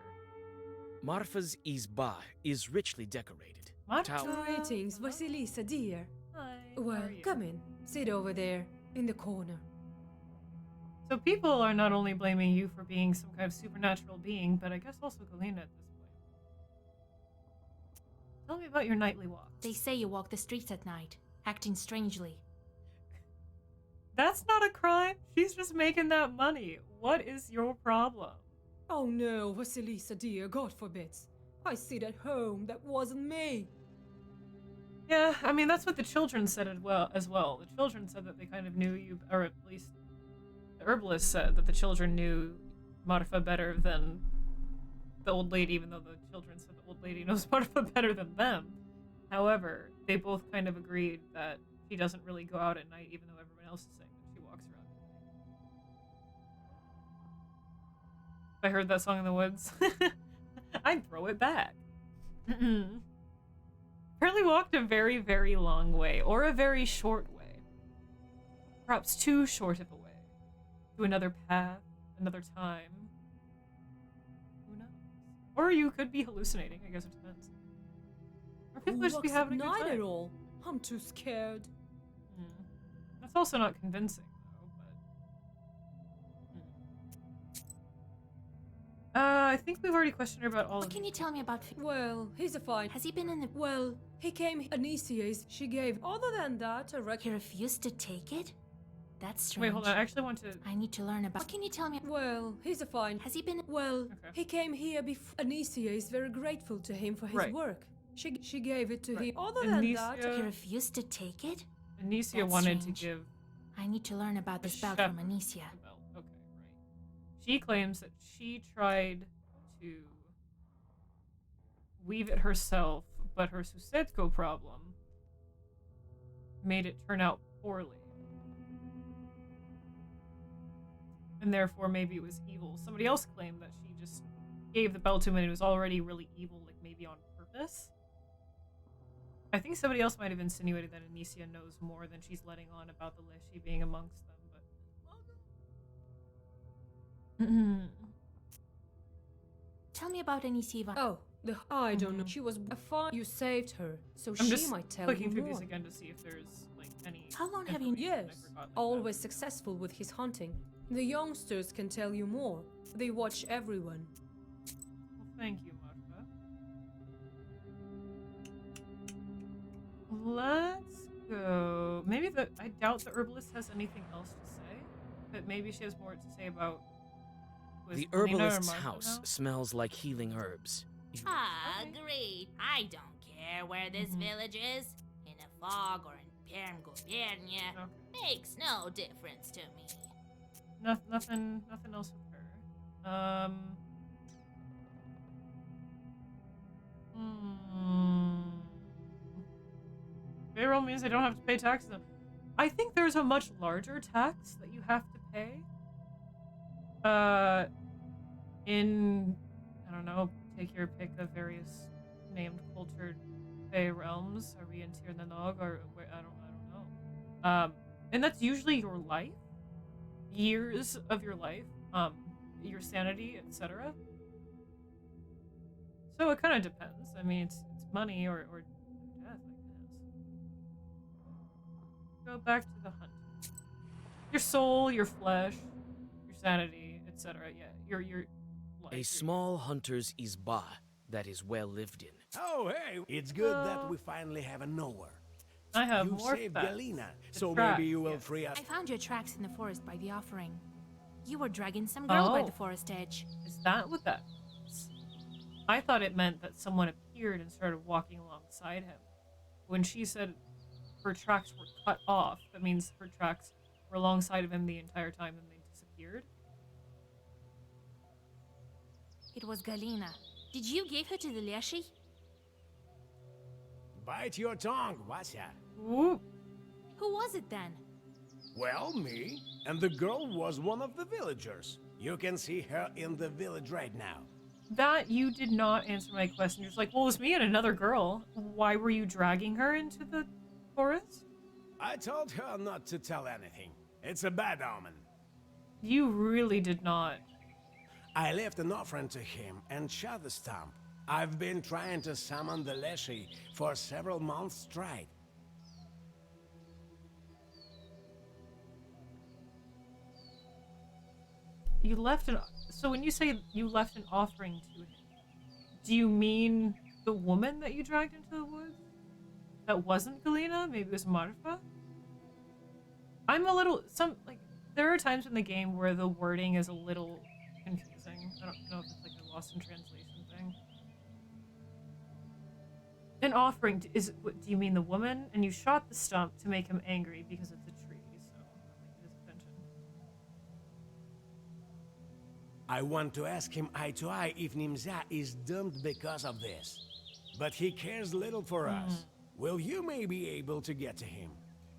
Marfa's izba is richly decorated. Marfa. Greetings, Vasilisa, dear. Hi. Well, how are you? come in. Sit over there, in the corner. So people are not only blaming you for being some kind of supernatural being, but I guess also Galena at this point. Tell me about your nightly walk. They say you walk the streets at night, acting strangely. That's not a crime. She's just making that money. What is your problem? Oh no, Vasilisa, dear, God forbids. I sit at home, that wasn't me. Yeah, I mean, that's what the children said as well. The children said that they kind of knew you, or at least the herbalist said that the children knew Marfa better than the old lady, even though the children said the old lady knows Marfa better than them. However, they both kind of agreed that she doesn't really go out at night, even though everyone else is saying that she walks around at night. If I heard that song in the woods, I'd throw it back. Apparently walked a very, very long way, or a very short way. Perhaps too short of a way. To another path, another time. Who knows? Or you could be hallucinating, I guess it depends. Or people just be having a good night time. at all. I'm too scared. That's also not convincing, though, but... I think we've already questioned her about all What of can you these. tell me about... Well, he's a fine. Has he been in the... Well, he came. Anisia's she gave. Other than that, I He reckon. refused to take it? That's strange. Wait, hold on, I actually want to... I need to learn about... What can you tell me... Well, he's a fine. Has he been... Well, Okay. he came here before. Anisia is very grateful to him for his Right. work. She gave it to Right. him. Other than that, Anicia- He refused to take it? Anicia That's wanted strange. to give I need to learn about this belt chef from Anicia. the belt. Okay, right. She claims that she tried to weave it herself, but her Susetko problem made it turn out poorly. And therefore, maybe it was evil. Somebody else claimed that she just gave the belt to him and it was already really evil, like maybe on purpose. I think somebody else might have insinuated that Anicia knows more than she's letting on about the Leshiy being amongst them, but... Tell me about Anicia Ivan. oh, I don't know. She was a fine. You saved her, so I'm she just might tell clicking you through more. these again to see if there's, like, any... How long have you... information I Yes, forgot like that. always successful with his hunting. The youngsters can tell you more. They watch everyone. Well, thank you, Marfa. Let's go... Maybe I doubt the herbalist has anything else to say, but maybe she has more to say about... was The Galena or herbalist's Marfa house now? smells like healing herbs. Ah, Okay. great. I don't care where this village is. In a fog or in Perm-Gubiernia. Okay. Makes no difference to me. Nothing else with her. Payroll means I don't have to pay taxes. I think there's a much larger tax that you have to pay. In, I don't know, take your pick of various named cultured Fey realms. Are we in Tir Nanog or where? I don't know. And that's usually your life, years of your life, your sanity, etc. So it kind of depends. I mean, it's money or death, I guess. Go back to the hunt. Your soul, your flesh, your sanity, etc. Yeah, your life. A small hunter's izba that is well lived in. Oh, hey, it's good that we finally have a knower. I have You more saved facts. Galena, The so tracks, maybe you will yes. free us. I found your tracks in the forest by the offering. You were dragging some girl by Oh. the forest edge. Is that what that means? I thought it meant that someone appeared and started walking alongside him. When she said her tracks were cut off, that means her tracks were alongside of him the entire time and they disappeared. It was Galena. Did you give her to the Leshiy? Bite your tongue, Vasya. Ooh. Who was it then? Well, me. And the girl was one of the villagers. You can see her in the village right now. That you did not answer my question. You're just like, well, it was me and another girl. Why were you dragging her into the forest? I told her not to tell anything. It's a bad omen. You really did not. I left an offering to him and shot the stump. I've been trying to summon the Leshiy for several months straight. You left an... So when you say you left an offering to him, do you mean the woman that you dragged into the woods? That wasn't Galena? Maybe it was Marfa? I'm a little... there are times in the game where the wording is a little confusing. I don't know if it's like a lost in translation thing. An offering is... What, do you mean the woman? And you shot the stump to make him angry because it's a tree, so that might get his attention. I want to ask him eye to eye if Nimza is doomed because of this. But he cares little for us. Will you maybe able to get to him?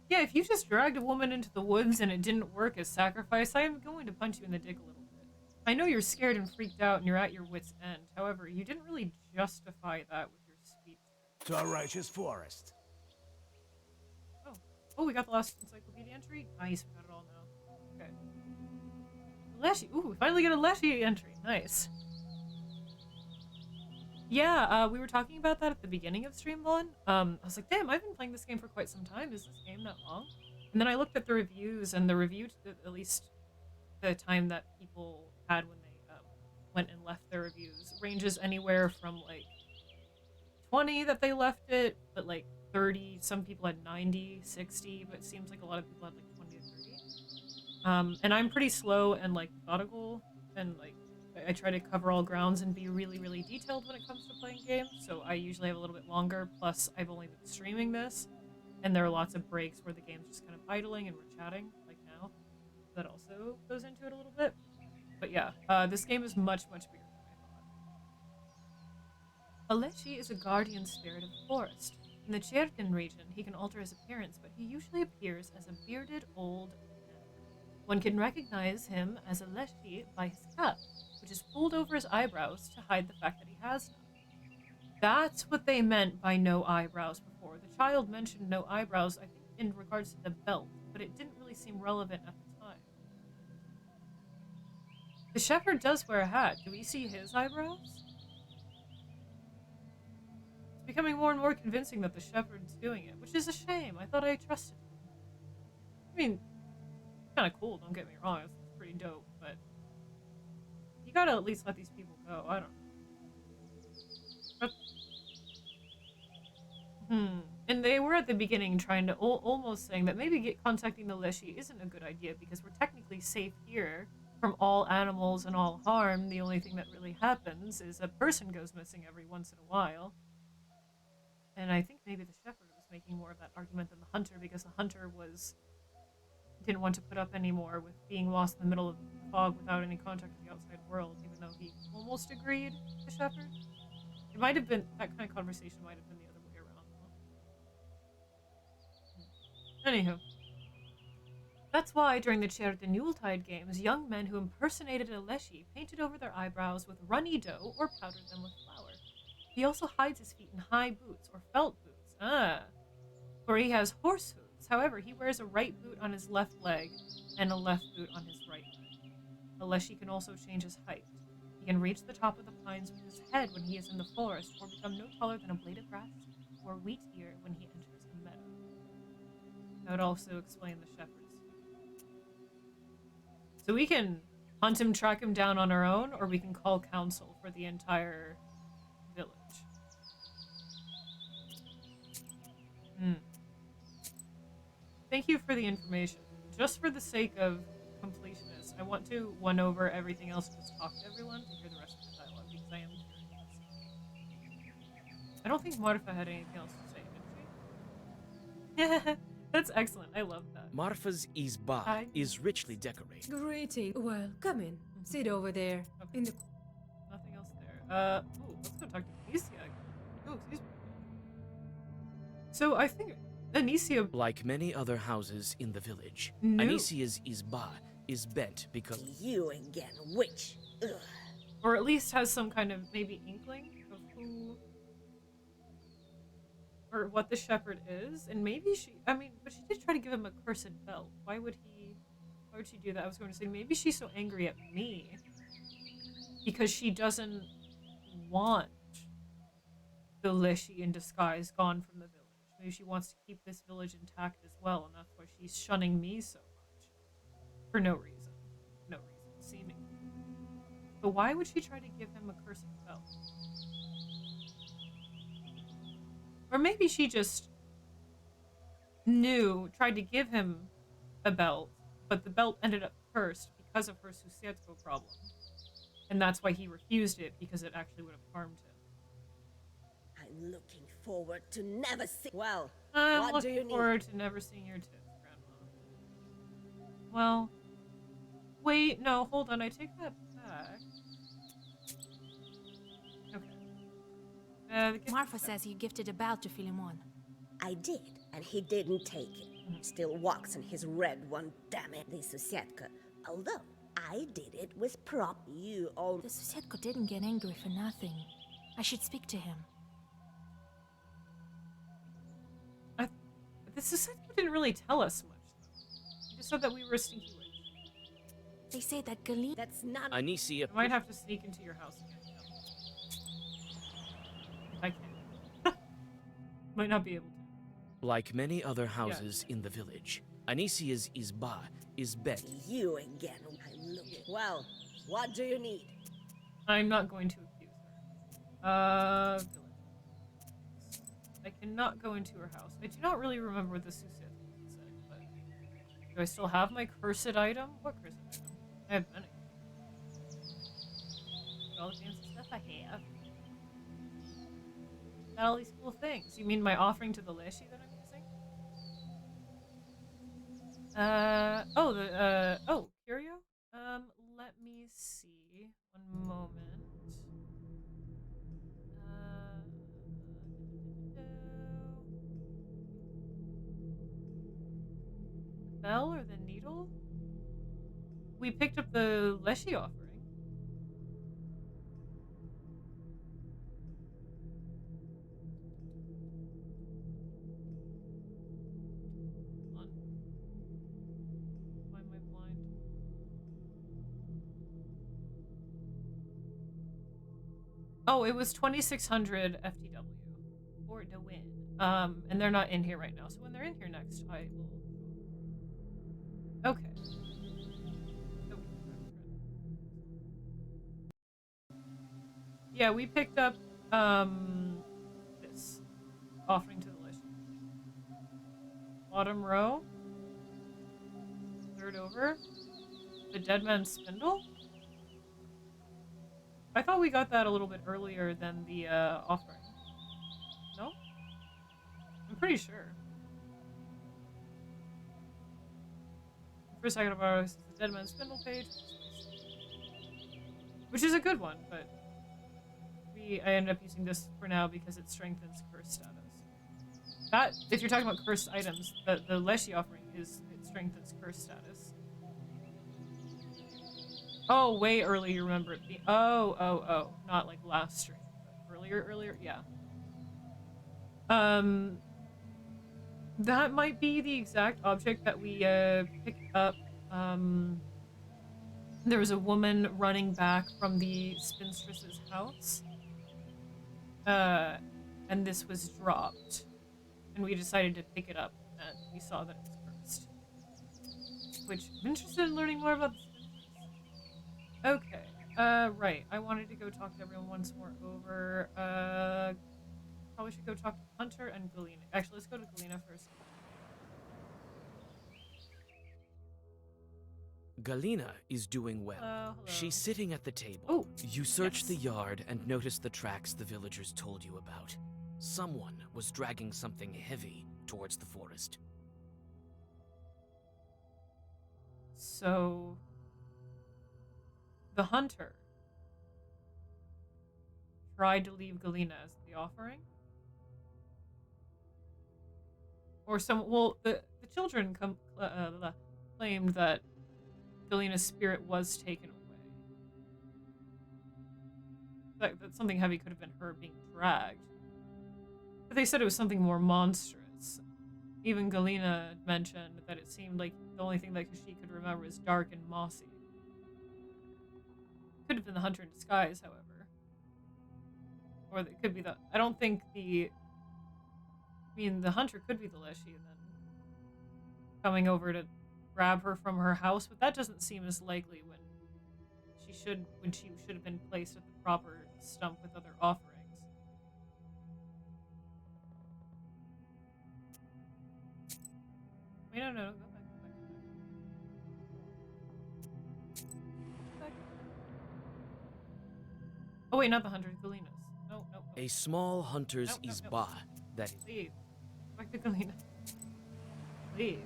Yeah, if you just dragged a woman into the woods and it didn't work as sacrifice, I am going to punch you in the dick a little bit. I know you're scared and freaked out and you're at your wit's end. However, you didn't really justify that with your speech. To a righteous forest. Oh, we got the last encyclopedia entry? Nice, we got it all now. Okay. Leshiy. Ooh, we finally get a Leshiy entry. Nice. Yeah, we were talking about that at the beginning of Streamlon. I was like, damn, I've been playing this game for quite some time. Is this game that long? And then I looked at the reviews, and the review, at least the time that people had when they went and left their reviews, ranges anywhere from like 20 that they left it, but like 30. Some people had 90, 60, but it seems like a lot of people had like 20 to 30. And I'm pretty slow and like methodical, and like I try to cover all grounds and be really, really detailed when it comes to playing games, so I usually have a little bit longer, plus I've only been streaming this, and there are lots of breaks where the game's just kind of idling and we're chatting, like now. That also goes into it a little bit. But yeah, this game is much, much bigger than I thought. A Leshiy is a guardian spirit of the forest. In the Cherden region, he can alter his appearance, but he usually appears as a bearded old man. One can recognize him as a Leshiy by his cap, which is pulled over his eyebrows to hide the fact that he has none. That's what they meant by no eyebrows before. The child mentioned no eyebrows, I think, in regards to the belt, but it didn't really seem relevant at the time. The shepherd does wear a hat. Do we see his eyebrows? It's becoming more and more convincing that the shepherd's doing it, which is a shame. I thought I trusted him. I mean, kind of cool, don't get me wrong. It's pretty dope, but you gotta at least let these people go. I don't know. But, and they were at the beginning trying to almost saying that maybe contacting the Leshiy isn't a good idea because we're technically safe here from all animals and all harm. The only thing that really happens is a person goes missing every once in a while. And I think maybe the shepherd was making more of that argument than the hunter, because the hunter didn't want to put up anymore with being lost in the middle of the fog without any contact with the outside world, even though he almost agreed with the shepherd. It might have been, that kind of conversation might have been the other way around. Anywho. That's why, during the Cherden Yuletide games, young men who impersonated a Leshiy painted over their eyebrows with runny dough or powdered them with flour. He also hides his feet in high boots or felt boots. For he has horse hooves. However, he wears a right boot on his left leg and a left boot on his right leg. A Leshiy can also change his height. He can reach the top of the pines with his head when he is in the forest, or become no taller than a blade of grass or wheat ear when he enters a meadow. That would also explain the shepherd's feet. So we can hunt him, track him down on our own, or we can call council for the entire village. Thank you for the information. Just for the sake of completionist, I want to one over everything else and just talk to everyone to hear the rest of the dialogue, because I am curious. I don't think Marfa had anything else to say, did she? That's excellent. I love that. Marfa's Izba is richly decorated. Greeting. Well, come in. Sit over there. Okay. In the... Nothing else there. Let's go talk to Anicia. Oh, excuse me. So I think Anicia... Like many other houses in the village, No. Anicia's Izba is bent because... You again, witch. Ugh. Or at least has some kind of maybe inkling of who or what the shepherd is. And maybe I mean, but she did try to give him a cursed belt. Why would she do that? I was going to say maybe she's so angry at me because she doesn't want the Leshiy in disguise gone from the village. Maybe she wants to keep this village intact as well, and that's why she's shunning me so much. For no reason. No reason, seemingly. But why would she try to give him a cursed belt? Or maybe she just tried to give him a belt, but the belt ended up cursed because of her Susetko problem. And that's why he refused it, because it actually would have harmed him. I'm looking forward to never see. Well, I'm what do you looking need? forward to never seeing your tits, Grandma. Well, wait, no, hold on, I take that back. Okay. Marfa says you gifted a belt to Philemon. I did, and he didn't take it. Still walks in his red one, damn it, the Susetka. Although, I did it with prop. You all. The Susetko didn't get angry for nothing. I should speak to him. The Susetko didn't really tell us much, though. He just said that we were a stinky witch. They say that Galina. That's not. Anicia. I might have to sneak into your house again. If I can. Might not be able to. Like many other houses in the village, Anicia's Izba is bent. You again. I'm looking. Well, what do you need? I'm not going to accuse her. Village. I cannot go into her house. I do not really remember what the Susetko said, but do I still have my cursed item? What cursed item? I have many. All the fancy stuff I have. Got all these cool things. You mean my offering to the Leshiy that I'm using? Curio? Let me see. One moment. The bell or the needle? We picked up the Leshiy offering. Why am I blind? Oh, it was 2600 FTW for the win. And they're not in here right now. So when they're in here next, I will. Okay. Yeah, we picked up this offering to the Leshiy. Bottom row. Third over. The Dead Man's Spindle. I thought we got that a little bit earlier than the offering. No? I'm pretty sure. First I gotta borrow the Dead Man's Spindle page, which is a good one, but I ended up using this for now because it strengthens curse status. That, if you're talking about cursed items, the Leshiy offering it strengthens curse status. Oh, way early, you remember it being. Oh. Not like last stream. But earlier, yeah. That might be the exact object that we picked up. There was a woman running back from the spinstress's house. And this was dropped. And we decided to pick it up, and we saw that it was cursed. Which, I'm interested in learning more about the spinstress. Okay, right. I wanted to go talk to everyone once more over. Probably should go talk to Hunter and Galina. Actually, let's go to Galina first. Galina is doing well. Hello. She's sitting at the table. Oh, you search yes. the yard and notice the tracks the villagers told you about. Someone was dragging something heavy towards the forest. So, the hunter tried to leave Galina as the offering? Or the children claimed that Galina's spirit was taken away. that something heavy could have been her being dragged. But they said it was something more monstrous. Even Galina mentioned that it seemed like the only thing that she could remember was dark and mossy. Could have been the hunter in disguise, however. Or it could be the... I don't think the... I mean, the hunter could be the Leshiy and then coming over to grab her from her house, but that doesn't seem as likely when she should have been placed at the proper stump with other offerings. Wait, no, go back. Oh wait, not the hunter, Galina's. No. A small hunter's No. izba that Leave. Back to Galina. Leave.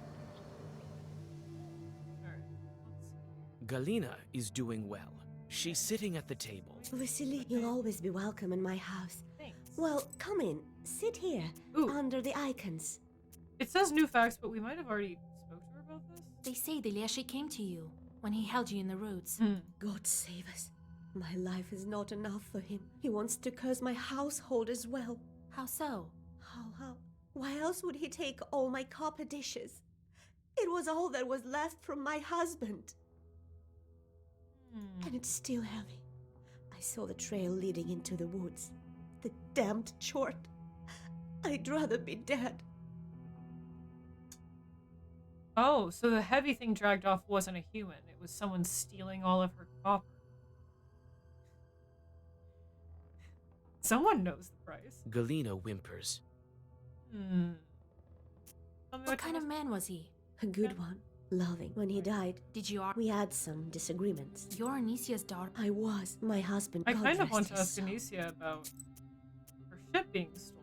Alright, let's see. Galina is doing well. She's sitting at the table. Vasily, you'll always be welcome in my house. Thanks. Well, come in. Sit here, Ooh. under the icons. It says new facts, but we might have already spoke to her about this. They say the Leshiy came to you when he held you in the roots. God save us. My life is not enough for him. He wants to curse my household as well. How so? How? Why else would he take all my copper dishes? It was all that was left from my husband. And it's still heavy. I saw the trail leading into the woods. The damned chort. I'd rather be dead. Oh, so the heavy thing dragged off wasn't a human. It was someone stealing all of her copper. Someone knows the price. Galina whimpers. What kind of man was he? A good one. Loving. When he died, Did you we had some disagreements. You're Anisia's daughter? I was. My husband. I God kind of rest want to his ask soul. Anicia about her ship being stolen.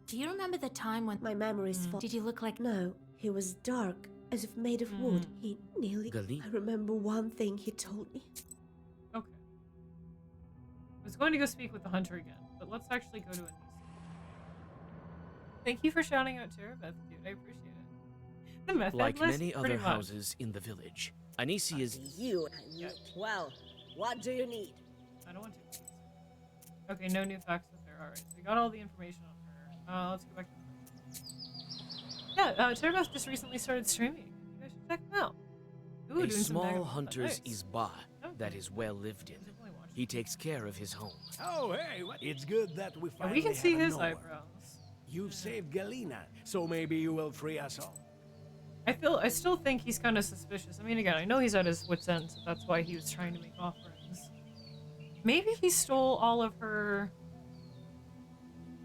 Do you remember the time when... My memory's full. Did he look like... No, he was dark, as if made of wood. He nearly... Galina. I remember one thing he told me. Okay. I was going to go speak with the hunter again, but let's actually go to Anicia. Thank you for shouting out Terabeth, dude. I appreciate it. The method Like list, many pretty other much. houses in the village, Anisia's You. Yeah. Well, what do you need? I don't want to. Okay, no new facts with her. Alright, so we got all the information on her. Let's go back to the Yeah, Terabeth just recently started streaming. You guys should check him out. Ooh, a doing some small Dragon Ball. hunter's Nice. izba that Okay. is well lived in. Definitely watch He it. takes care of his home. Oh, hey, what? It's good that we Yeah, finally we can see have a his knower. eyebrows. You've saved Galina, so maybe you will free us all. I still think he's kind of suspicious. I mean, again, I know he's at his wit's end, so that's why he was trying to make offerings. Maybe he stole all of her...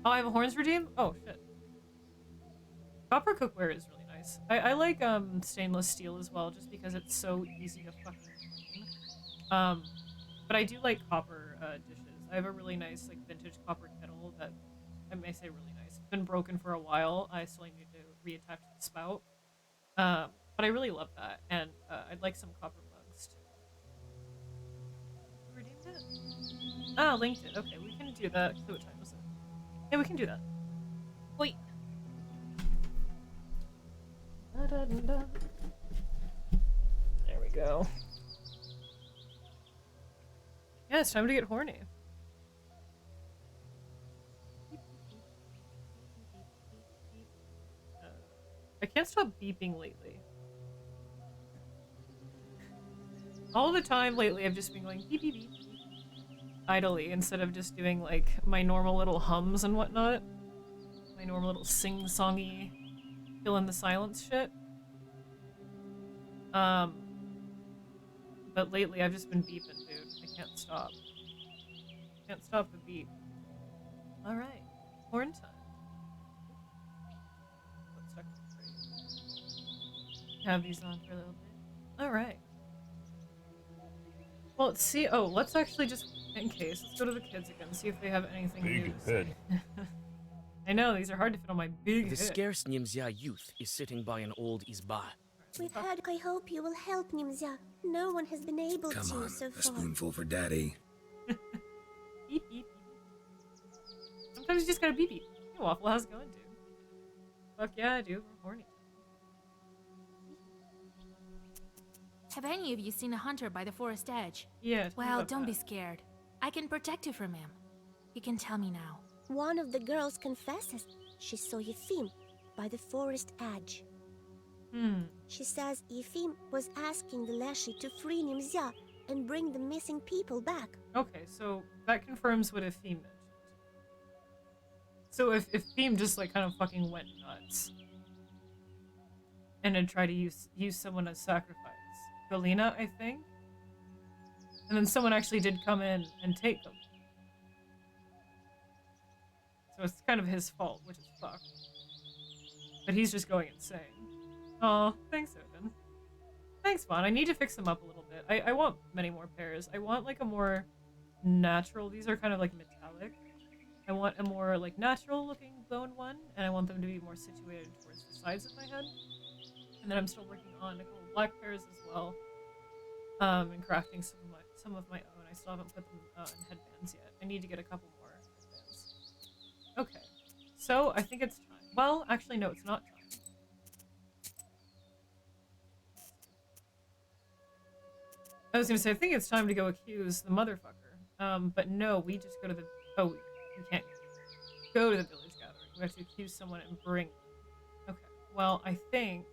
Oh, I have a horns redeem? Oh, shit. Copper cookware is really nice. I like stainless steel as well, just because it's so easy to fucking clean. But I do like copper dishes. I have a really nice like vintage copper kettle that I may say really nice. It's been broken for a while. I still need to reattach the spout. But I really love that, and I'd like some copper mugs too. Redeemed it? Ah, linked it. Okay, we can do that. So what time is it? Yeah, we can do that. Wait. Da-da-da-da. There we go. Yeah, it's time to get horny. I can't stop beeping lately. All the time lately, I've just been going beep beep beep idly instead of just doing like my normal little hums and whatnot. My normal little sing-songy, fill in the silence shit. But lately I've just been beeping, dude. I can't stop. Can't stop the beep. All right, horn time. Let's start with three. Have these on for a little bit. All right. Well, let's see. Oh, let's actually just, in case, let's go to the kids again, see if they have anything new to say. I know, these are hard to fit on my big The head. scarce Nimzia youth is sitting by an old izba. We've had. I hope you will help, Nimzia. No one has been able Come to on, so a far. spoonful for Daddy. Beep, beep, beep. Sometimes you just gotta beep beep. Hey, Waffle, how's it going, dude? Fuck yeah, dude. We're horny. Have any of you seen a hunter by the forest edge? Yeah. tell me Well, about don't that. be scared. I can protect you from him. You can tell me now. One of the girls confesses she saw Yefim by the forest edge. She says Yefim was asking the Leshiy to free Nimzia and bring the missing people back. Okay, so that confirms what Efim mentioned. So if Efim just like kind of fucking went nuts and had tried to use someone as sacrifice, Galena, I think, and then someone actually did come in and take them. So it's kind of his fault, which is fucked. But he's just going insane. Aw, thanks, Odin. Thanks, Vaughn. I need to fix them up a little bit. I want many more pairs. I want like a more natural. These are kind of like metallic. I want a more like natural looking bone one, and I want them to be more situated towards the sides of my head. And then I'm still working on a couple black pairs as well. And crafting some of my own. I still haven't put them in headbands yet. I need to get a couple more headbands. Okay, so I think it's time. Well, actually, no, it's not time. I was gonna say, I think it's time to go accuse the motherfucker. But no, we just go to the... Oh, we can't go to the village gathering. We have to accuse someone and bring them. Okay, well, I think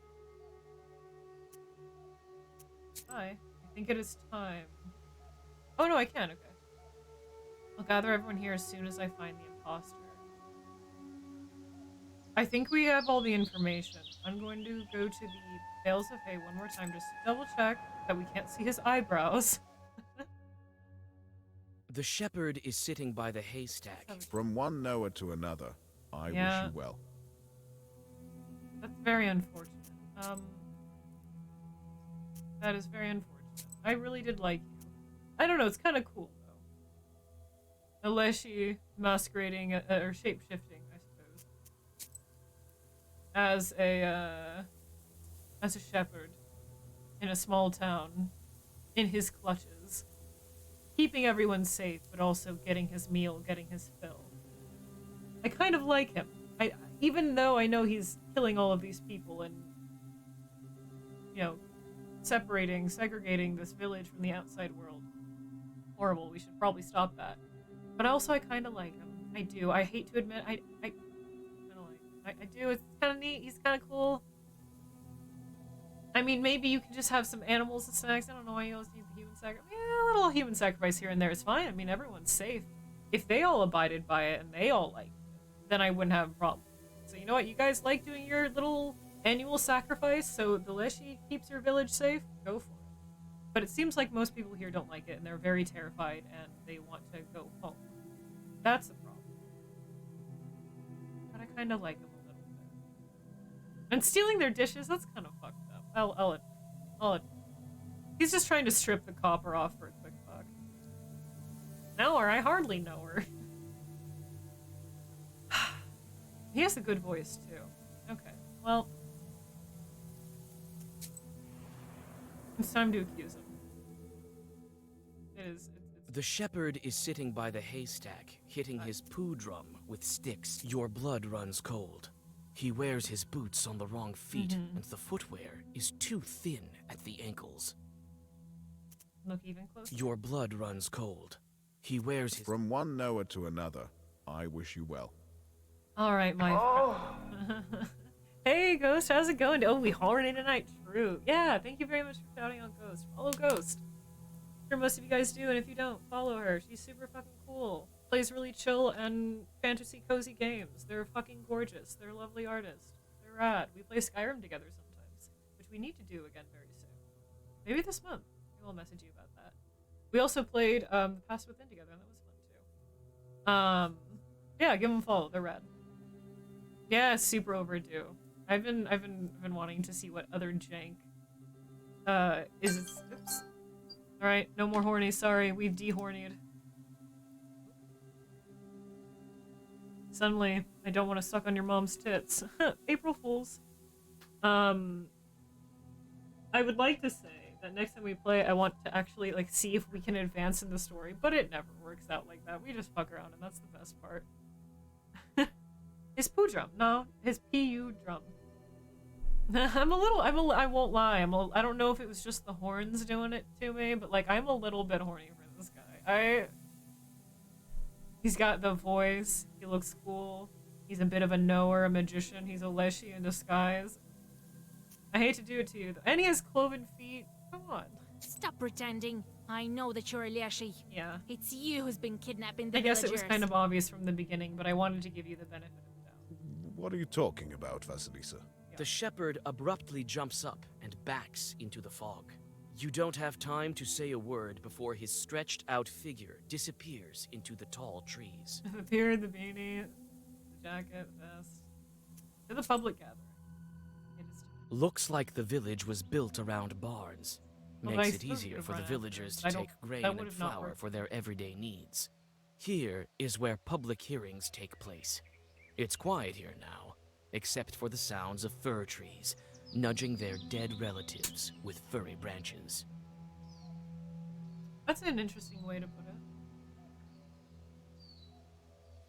it is time. Oh, no, I can, okay. I'll gather everyone here as soon as I find the imposter. I think we have all the information. I'm going to go to the bales of hay one more time just to double check that we can't see his eyebrows. The shepherd is sitting by the haystack. From one Noah to another, I wish Yeah. you well. That's very unfortunate. That is very unfortunate. I really did like you. I don't know, it's kind of cool, though. A Leshiy masquerading, or shape-shifting, I suppose. As a shepherd in a small town, in his clutches. Keeping everyone safe, but also getting his meal, getting his fill. I kind of like him. Even though I know he's killing all of these people and, you know, segregating this village from the outside world. Horrible, we should probably stop that. But also I kind of like him. I do. I hate to admit, I do. It's kind of neat. He's kind of cool. I mean, maybe you can just have some animals and snacks. I don't know why you always need the human sacrifice. Yeah, a little human sacrifice here and there is fine. I mean, everyone's safe. If they all abided by it and they all liked it, then I wouldn't have a problem. So you know what? You guys like doing your little annual sacrifice so the Leshiy keeps your village safe? Go for it. But it seems like most people here don't like it and they're very terrified and they want to go home. That's the problem. But I kind of like them a little bit. And stealing their dishes, that's kind of fucked up. I'll admit. He's just trying to strip the copper off for a quick buck. Know her? I hardly know her. He has a good voice, too. Okay, well. It's time to accuse him. The shepherd is sitting by the haystack, hitting his poo drum with sticks. Your blood runs cold. He wears his boots on the wrong feet, and the footwear is too thin at the ankles. Look even closer. Your blood runs cold. He wears his... From one Noah to another, I wish you well. Alright, my friend. Hey, Ghost, how's it going? Oh, we horny tonight. True. Yeah, thank you very much for shouting out Ghost. Follow Ghost. I'm sure most of you guys do, and if you don't, follow her. She's super fucking cool. Plays really chill and fantasy cozy games. They're fucking gorgeous. They're lovely artists. They're rad. We play Skyrim together sometimes, which we need to do again very soon. Maybe this month. Maybe I'll message you about that. We also played The Past Within together, and that was fun too. Yeah, give them a follow. They're rad. Yeah, super overdue. I've been wanting to see what other jank is. Oops. All right, no more horny. Sorry, we've dehornied. Suddenly, I don't want to suck on your mom's tits. April Fools. I would like to say that next time we play, I want to actually like see if we can advance in the story, but it never works out like that. We just fuck around, and that's the best part. His poo drum. No, his PU drum. I won't lie. I don't know if it was just the horns doing it to me, but like I'm a little bit horny for this guy. He's got the voice. He looks cool. He's a bit of a knower, a magician. He's a Leshiy in disguise. I hate to do it to you, and he has cloven feet. Come on. Stop pretending. I know that you're a Leshiy. Yeah. It's you who's been kidnapping the I guess villagers. it was kind of obvious from the beginning, but I wanted to give you the benefit of the doubt. What are you talking about, Vasilisa? The shepherd abruptly jumps up and backs into the fog. You don't have time to say a word before his stretched out figure disappears into the tall trees. The beard, the beanie, the jacket, vest. To the public gathering. It is Looks like the village was built around barns. Well, Makes I it suppose easier we for the run villagers after it. to I take don't- grain that and would have not flour worked. for their everyday needs. Here is where public hearings take place. It's quiet here now, except for the sounds of fir trees, nudging their dead relatives with furry branches. That's an interesting way to put it.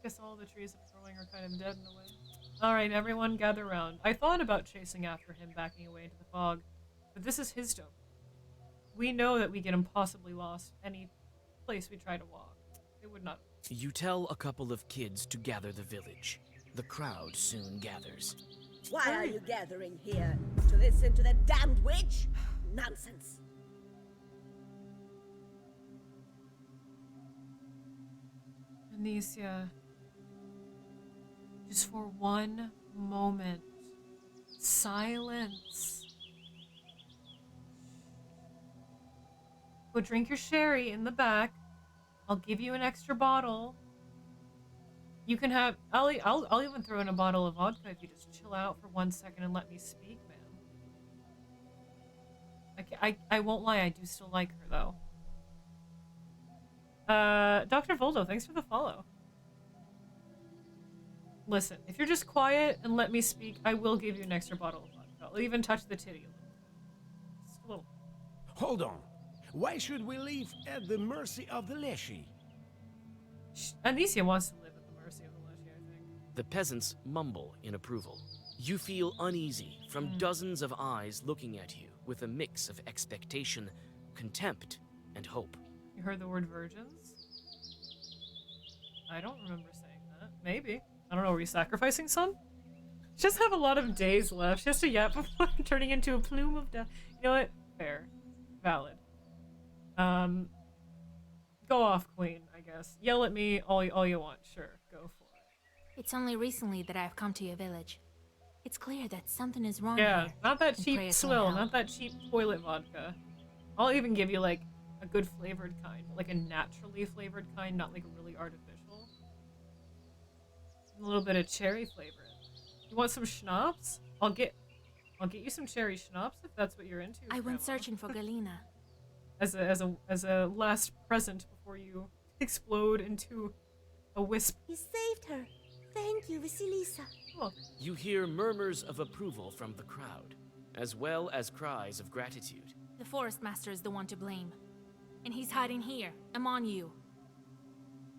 Guess all the trees that are growing are kind of dead in a way. Alright, everyone gather round. I thought about chasing after him, backing away into the fog, but this is his domain. We know that we get impossibly lost any place we try to walk. It would not. You tell a couple of kids to gather the village. The crowd soon gathers. Why are you gathering here? To listen to the damned witch? Nonsense. Anicia, just for one moment, silence. Go drink your sherry in the back. I'll give you an extra bottle. You can have. I'll even throw in a bottle of vodka if you just chill out for 1 second and let me speak, man. I won't lie. I do still like her though. Dr. Voldo, thanks for the follow. Listen, if you're just quiet and let me speak, I will give you an extra bottle of vodka. I'll even touch the titty a little. Just a little. Hold on. Why should we live at the mercy of the Leshiy? Anicia wants to live at the mercy of the Leshiy, I think. The peasants mumble in approval. You feel uneasy from dozens of eyes looking at you with a mix of expectation, contempt, and hope. You heard the word virgins? I don't remember saying that. Maybe. I don't know, were you sacrificing some? She doesn't have a lot of days left. She has to yap before turning into a plume of death. You know what? Fair. Valid. Go off, queen, I guess. Yell at me all you want. Sure, go for it. It's only recently that I've come to your village. It's clear that something is wrong Yeah, here. not that and cheap pray it's no swill, help. not that cheap toilet vodka. I'll even give you, like, a good flavored kind. Like a naturally flavored kind, not like a really artificial. A little bit of cherry flavor. You want some schnapps? I'll get you some cherry schnapps if that's what you're into. I went Grandma. searching for Galina. as a last present before you explode into a wisp. You saved her. Thank you, Vasilisa. Look, You hear murmurs of approval from the crowd, as well as cries of gratitude. The forest master is the one to blame. And he's hiding here, among you.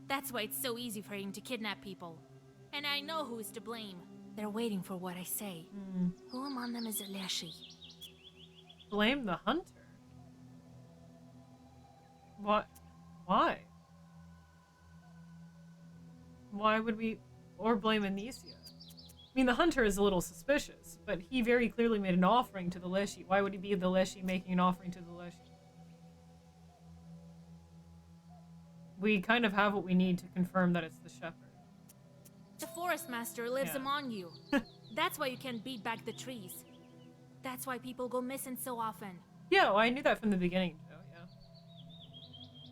That's why it's so easy for him to kidnap people. And I know who is to blame. They're waiting for what I say. Who among them is a Leshiy? blame the hunter. What? Why? Why would we? Or blame Anicia? I mean, the hunter is a little suspicious, but he very clearly made an offering to the Leshiy. Why would he be the Leshiy making an offering to the Leshiy? We kind of have what we need to confirm that it's the shepherd. The forest master lives Yeah. among you. That's why you can't beat back the trees. That's why people go missing so often. Yeah, well, I knew that from the beginning, Joe, yeah.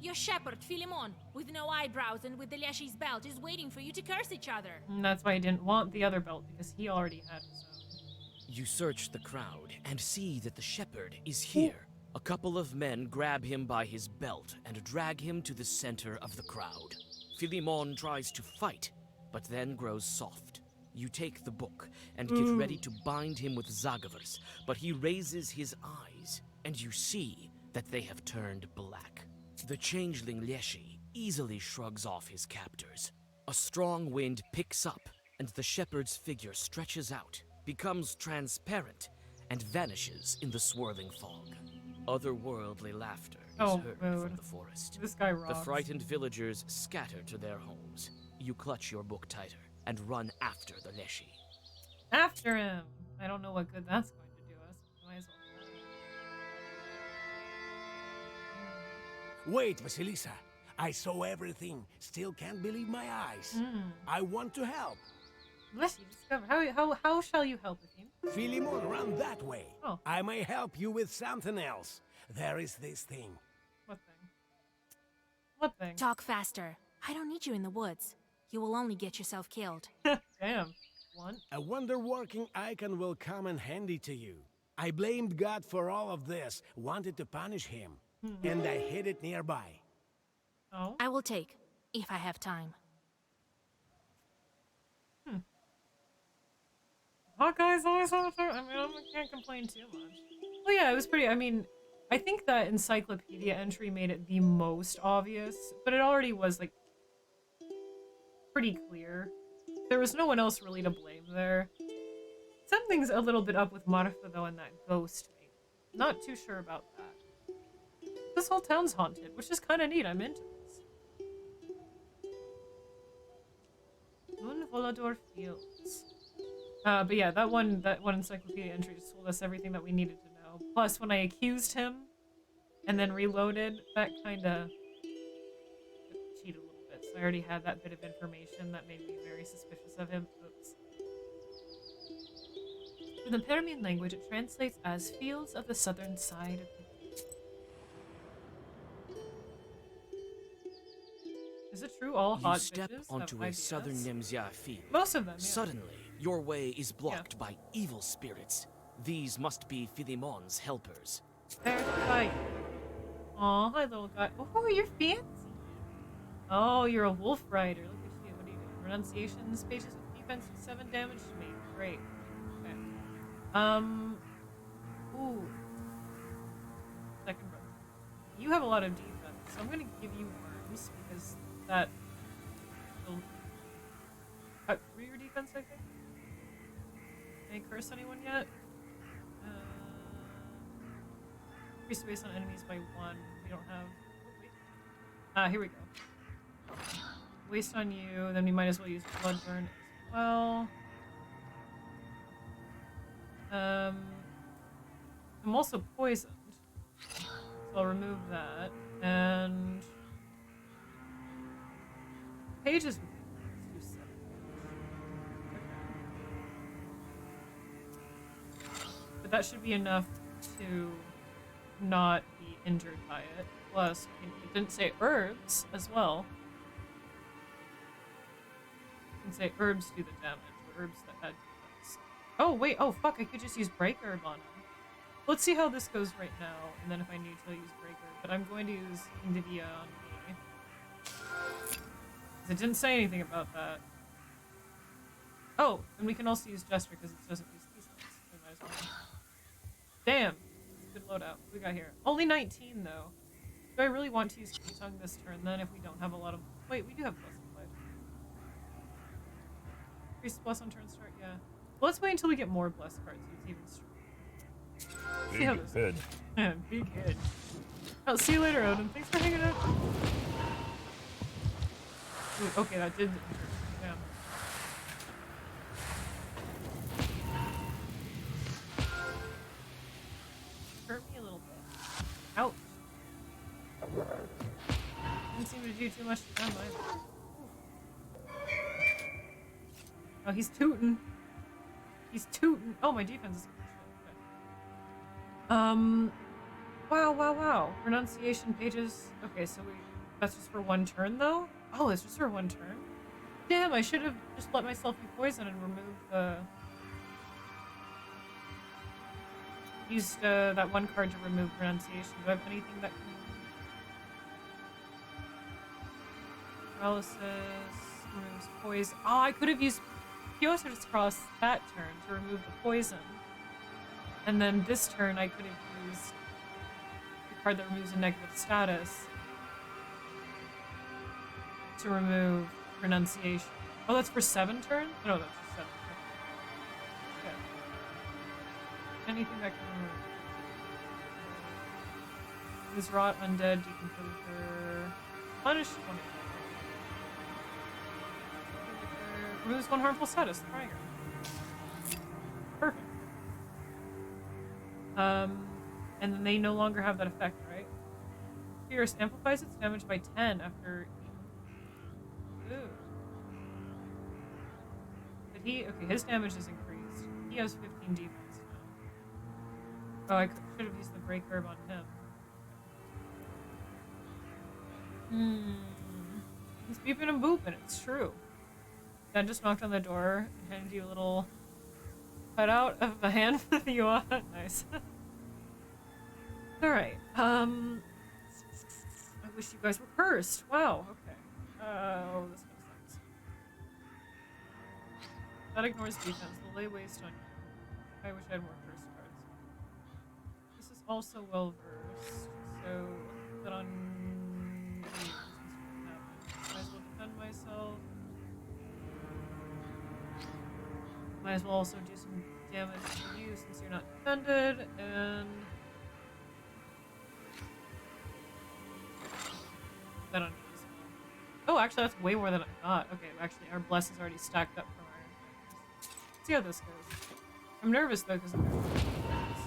Your shepherd, Philemon, with no eyebrows and with the Leshiy's belt, is waiting for you to curse each other. And that's why he didn't want the other belt, because he already had his own. You search the crowd and see that the shepherd is here. A couple of men grab him by his belt and drag him to the center of the crowd. Philemon tries to fight, but then grows soft. You take the book and get ready to bind him with zagavers, but he raises his eyes, and you see that they have turned black. The changeling Leshiy easily shrugs off his captors. A strong wind picks up, and the shepherd's figure stretches out, becomes transparent, and vanishes in the swirling fog. Otherworldly laughter is Oh, heard mood. from the forest. This guy The rocks. frightened villagers scatter to their homes. You clutch your book tighter and run after the Leshiy. After him. I don't know what good that's going to do us. Might as well. Wait, Vasilisa. I saw everything. Still can't believe my eyes. I want to help. Leshiy, discover. How shall you help with him? Philemon, run that way. Oh. I may help you with something else. There is this thing. What thing? What thing? Talk faster. I don't need you in the woods. You will only get yourself killed. Damn. One. A wonder-working icon will come in handy to you. I blamed God for all of this, wanted to punish him, and I hid it nearby. Oh. I will take, if I have time. Hawkeye's always on the I mean, I can't complain too much. Well, yeah, it was pretty. I mean, I think that encyclopedia entry made it the most obvious, but it already was, like, pretty clear. There was no one else really to blame there. Something's a little bit up with Marfa, though, and that ghost thing. Not too sure about that. This whole town's haunted, which is kind of neat. I'm into this. Moon Volador Fields. But yeah, that one encyclopedia entry just told us everything that we needed to know. Plus, when I accused him and then reloaded, that kind of cheated a little bit. So I already had that bit of information that made me very suspicious of him. Oops. In the Permian language, it translates as fields of the southern side of the Is it true all hot You step bitches onto have a IBS? southern Nemzia field. Most of them, yeah. Suddenly, your way is blocked by evil spirits. These must be Philemon's helpers. Fair fight. Aw, hi little guy. Oh, you're fancy. Oh, you're a wolf rider. Look at you. What are you doing? Renunciations, pages with defense of 7 damage to me. Great. Okay. Ooh. Second brother. You have a lot of defense, so I'm gonna give you worms because that will cut through your defense, I think. Can I curse anyone yet? Increase the waste on enemies by 1. We don't have. Oh, wait. Here we go. Waste on you, then we might as well use blood burn as well. I'm also poisoned, so I'll remove that. And pages with let's do 7. Okay. But that should be enough to not be injured by it. Plus, it didn't say herbs as well. It didn't say herbs do the damage, or herbs that had defense. Oh, wait, oh fuck, I could just use break herb on him. Let's see how this goes right now, and then if I need to, I'll use break herb. But I'm going to use Indivia on me. Because it didn't say anything about that. Oh, and we can also use Jester because it doesn't use these things. We might as well. Damn! Good loadout. What we got here? Only 19 though. Do I really want to use Tongue this turn then if we don't have a lot of. Wait, we do have Bless applied. Increase Bless on turn start, yeah. Well, let's wait until we get more Bless cards so it's even stronger. See how this Big head. Big head. Oh, see you later, Odin. Thanks for hanging out. Ooh, okay, that did. Damn. Hurt me a little bit. Ouch. Didn't seem to do too much to them either. Oh, he's tootin'. He's tootin'. Oh, my defense is okay. Wow. Renunciation pages. Okay, so that's just for 1 turn though? Oh, it's just for 1 turn? Damn, I should have just let myself be poisoned and removed the... Used that 1 card to remove renunciation. Do I have anything that can... Paralysis, removes poison. Oh, I could have used Piotr's Cross that turn to remove the poison. And then this turn I could have used the card that removes a negative status to remove renunciation. Oh, that's for 7 turns? No, that's for 7 turns. Okay. anything that can remove. Use rot, undead, decomposer. Punish 20. Removes one harmful status. Trying her. Perfect. And then they no longer have that effect, right? Fierce amplifies its damage by 10 after. Ooh. But okay, his damage is increased. He has 15 defense now. Oh, I should have used the break herb on him. He's beeping and booping, it's true. Ben just knocked on the door and handed you a little cutout of a hand with you on. Nice. Alright, I wish you guys were cursed. Wow, okay. Oh, this kind of sucks. That ignores defense. They'll lay waste on you. I wish I had more cursed cards. This is also well versed, so put that on you since you have it. Might as well defend myself. Might as well also do some damage to you since you're not defended, and that on you as well. Oh, actually, that's way more than I thought. Okay, actually, our bless is already stacked up from our. Let's see how this goes. I'm nervous though because I'm nervous.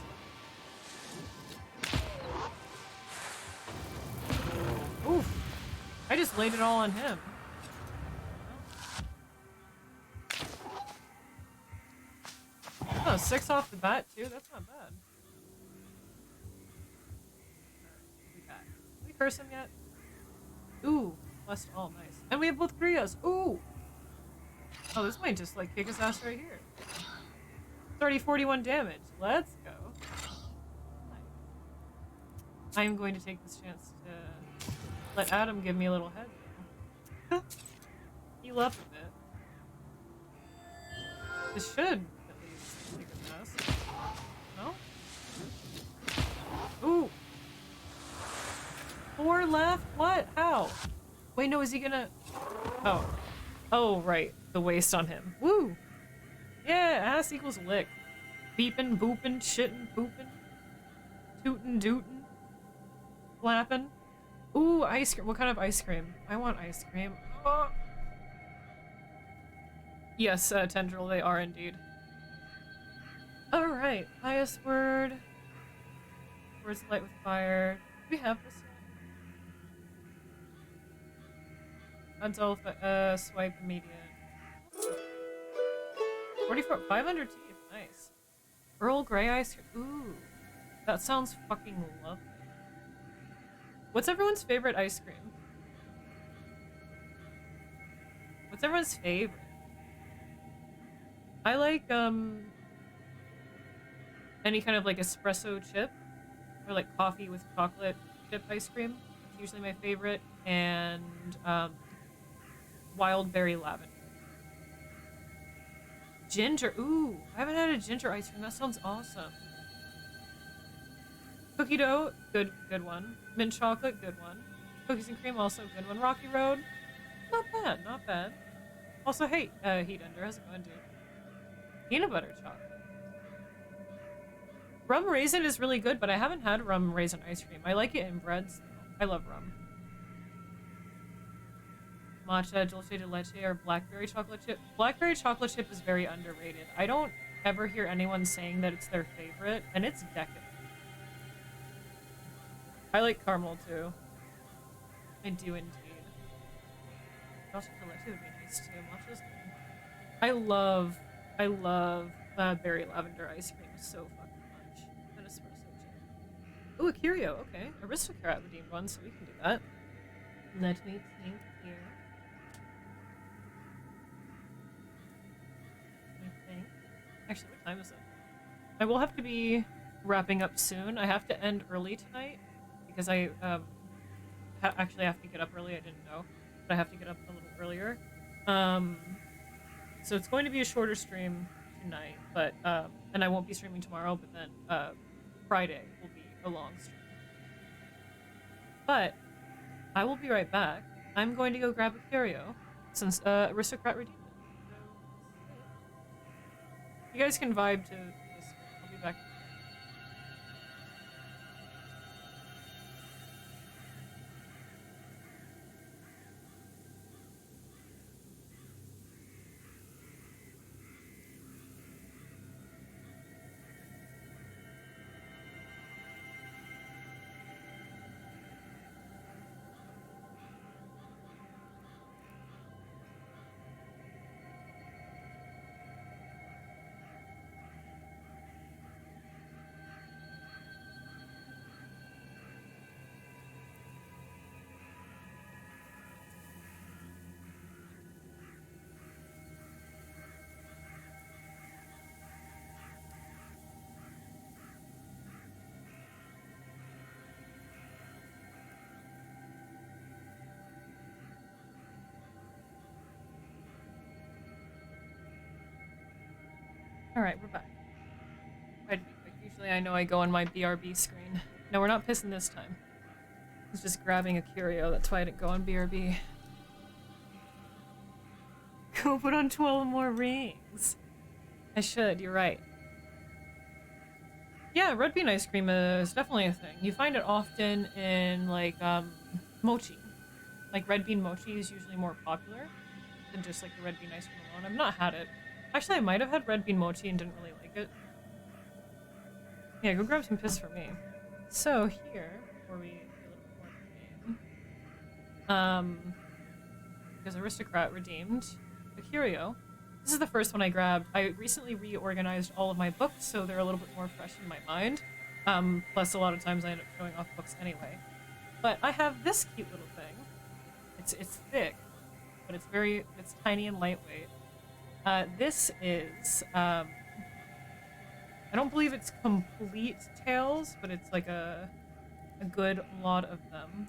Oof! I just laid it all on him. Oh, 6 off the bat too? That's not bad. Alright, we curse him yet? Ooh, blessed all, nice. And we have both Krios. Ooh! Oh, this might just like kick his ass right here. 30-41 damage. Let's go. Nice. I'm going to take this chance to let Adam give me a little head though. Heal up a bit. This should take a pass. No? Ooh! 4 left? What? How? Wait, no, is he gonna... Oh. Oh, right. The waste on him. Woo! Yeah, ass equals lick. Beepin', boopin', shittin', poopin'. Tootin', dootin'. Flappin'. Ooh, ice cream. What kind of ice cream? I want ice cream. Oh. Yes, Tendril, they are indeed. Alright, highest word. Words light with fire. Do we have this yet? Until swipe immediate. 44, 500 teeth, nice. Earl Grey ice cream. Ooh, that sounds fucking lovely. What's everyone's favorite ice cream? What's everyone's favorite? I like any kind of like espresso chip or like coffee with chocolate chip ice cream. It's usually my favorite, and wild berry lavender. Ginger, ooh, I haven't had a ginger ice cream. That sounds awesome. Cookie dough, good one. Mint chocolate, good one. Cookies and cream, also good one. Rocky Road, not bad, not bad. Also, hey, Heat Under, how's it going, dude? Peanut butter chocolate. Rum raisin is really good, but I haven't had rum raisin ice cream. I like it in breads. I love rum. Matcha, dulce de leche, or blackberry chocolate chip. Blackberry chocolate chip is very underrated. I don't ever hear anyone saying that it's their favorite, and it's decadent. I like caramel too. I do indeed. Dulce de leche would be nice too. Matcha's good. I love berry lavender ice cream so fucking much. An espresso chip. Ooh, a curio. Okay, aristocrat redeemed one, so we can do that. Let me think here. Actually, what time is it? I will have to be wrapping up soon. I have to end early tonight because I actually have to get up early. I didn't know, but I have to get up a little earlier. So it's going to be a shorter stream tonight, but and I won't be streaming tomorrow. But then Friday will be a long stream. But I will be right back. I'm going to go grab a curio since aristocrat redeemed it. You guys can vibe to this. I'll be back. Alright, we're back. Tried to be quick. Usually I know I go on my BRB screen. No, we're not pissing this time. I was just grabbing a curio, that's why I didn't go on BRB. Go put on 12 more rings. I should, you're right. Yeah, red bean ice cream is definitely a thing. You find it often in, like, mochi. Like, red bean mochi is usually more popular than just, like, the red bean ice cream alone. I've not had it. Actually, I might have had red bean mochi and didn't really like it. Yeah, go grab some piss for me. So, here, before we do a little more of the game, there's Aristocrat redeemed. The curio. This is the first one I grabbed. I recently reorganized all of my books, so they're a little bit more fresh in my mind. Plus, a lot of times I end up showing off books anyway. But I have this cute little thing. It's thick, but it's tiny and lightweight. This is, I don't believe it's complete tales, but it's like a good lot of them.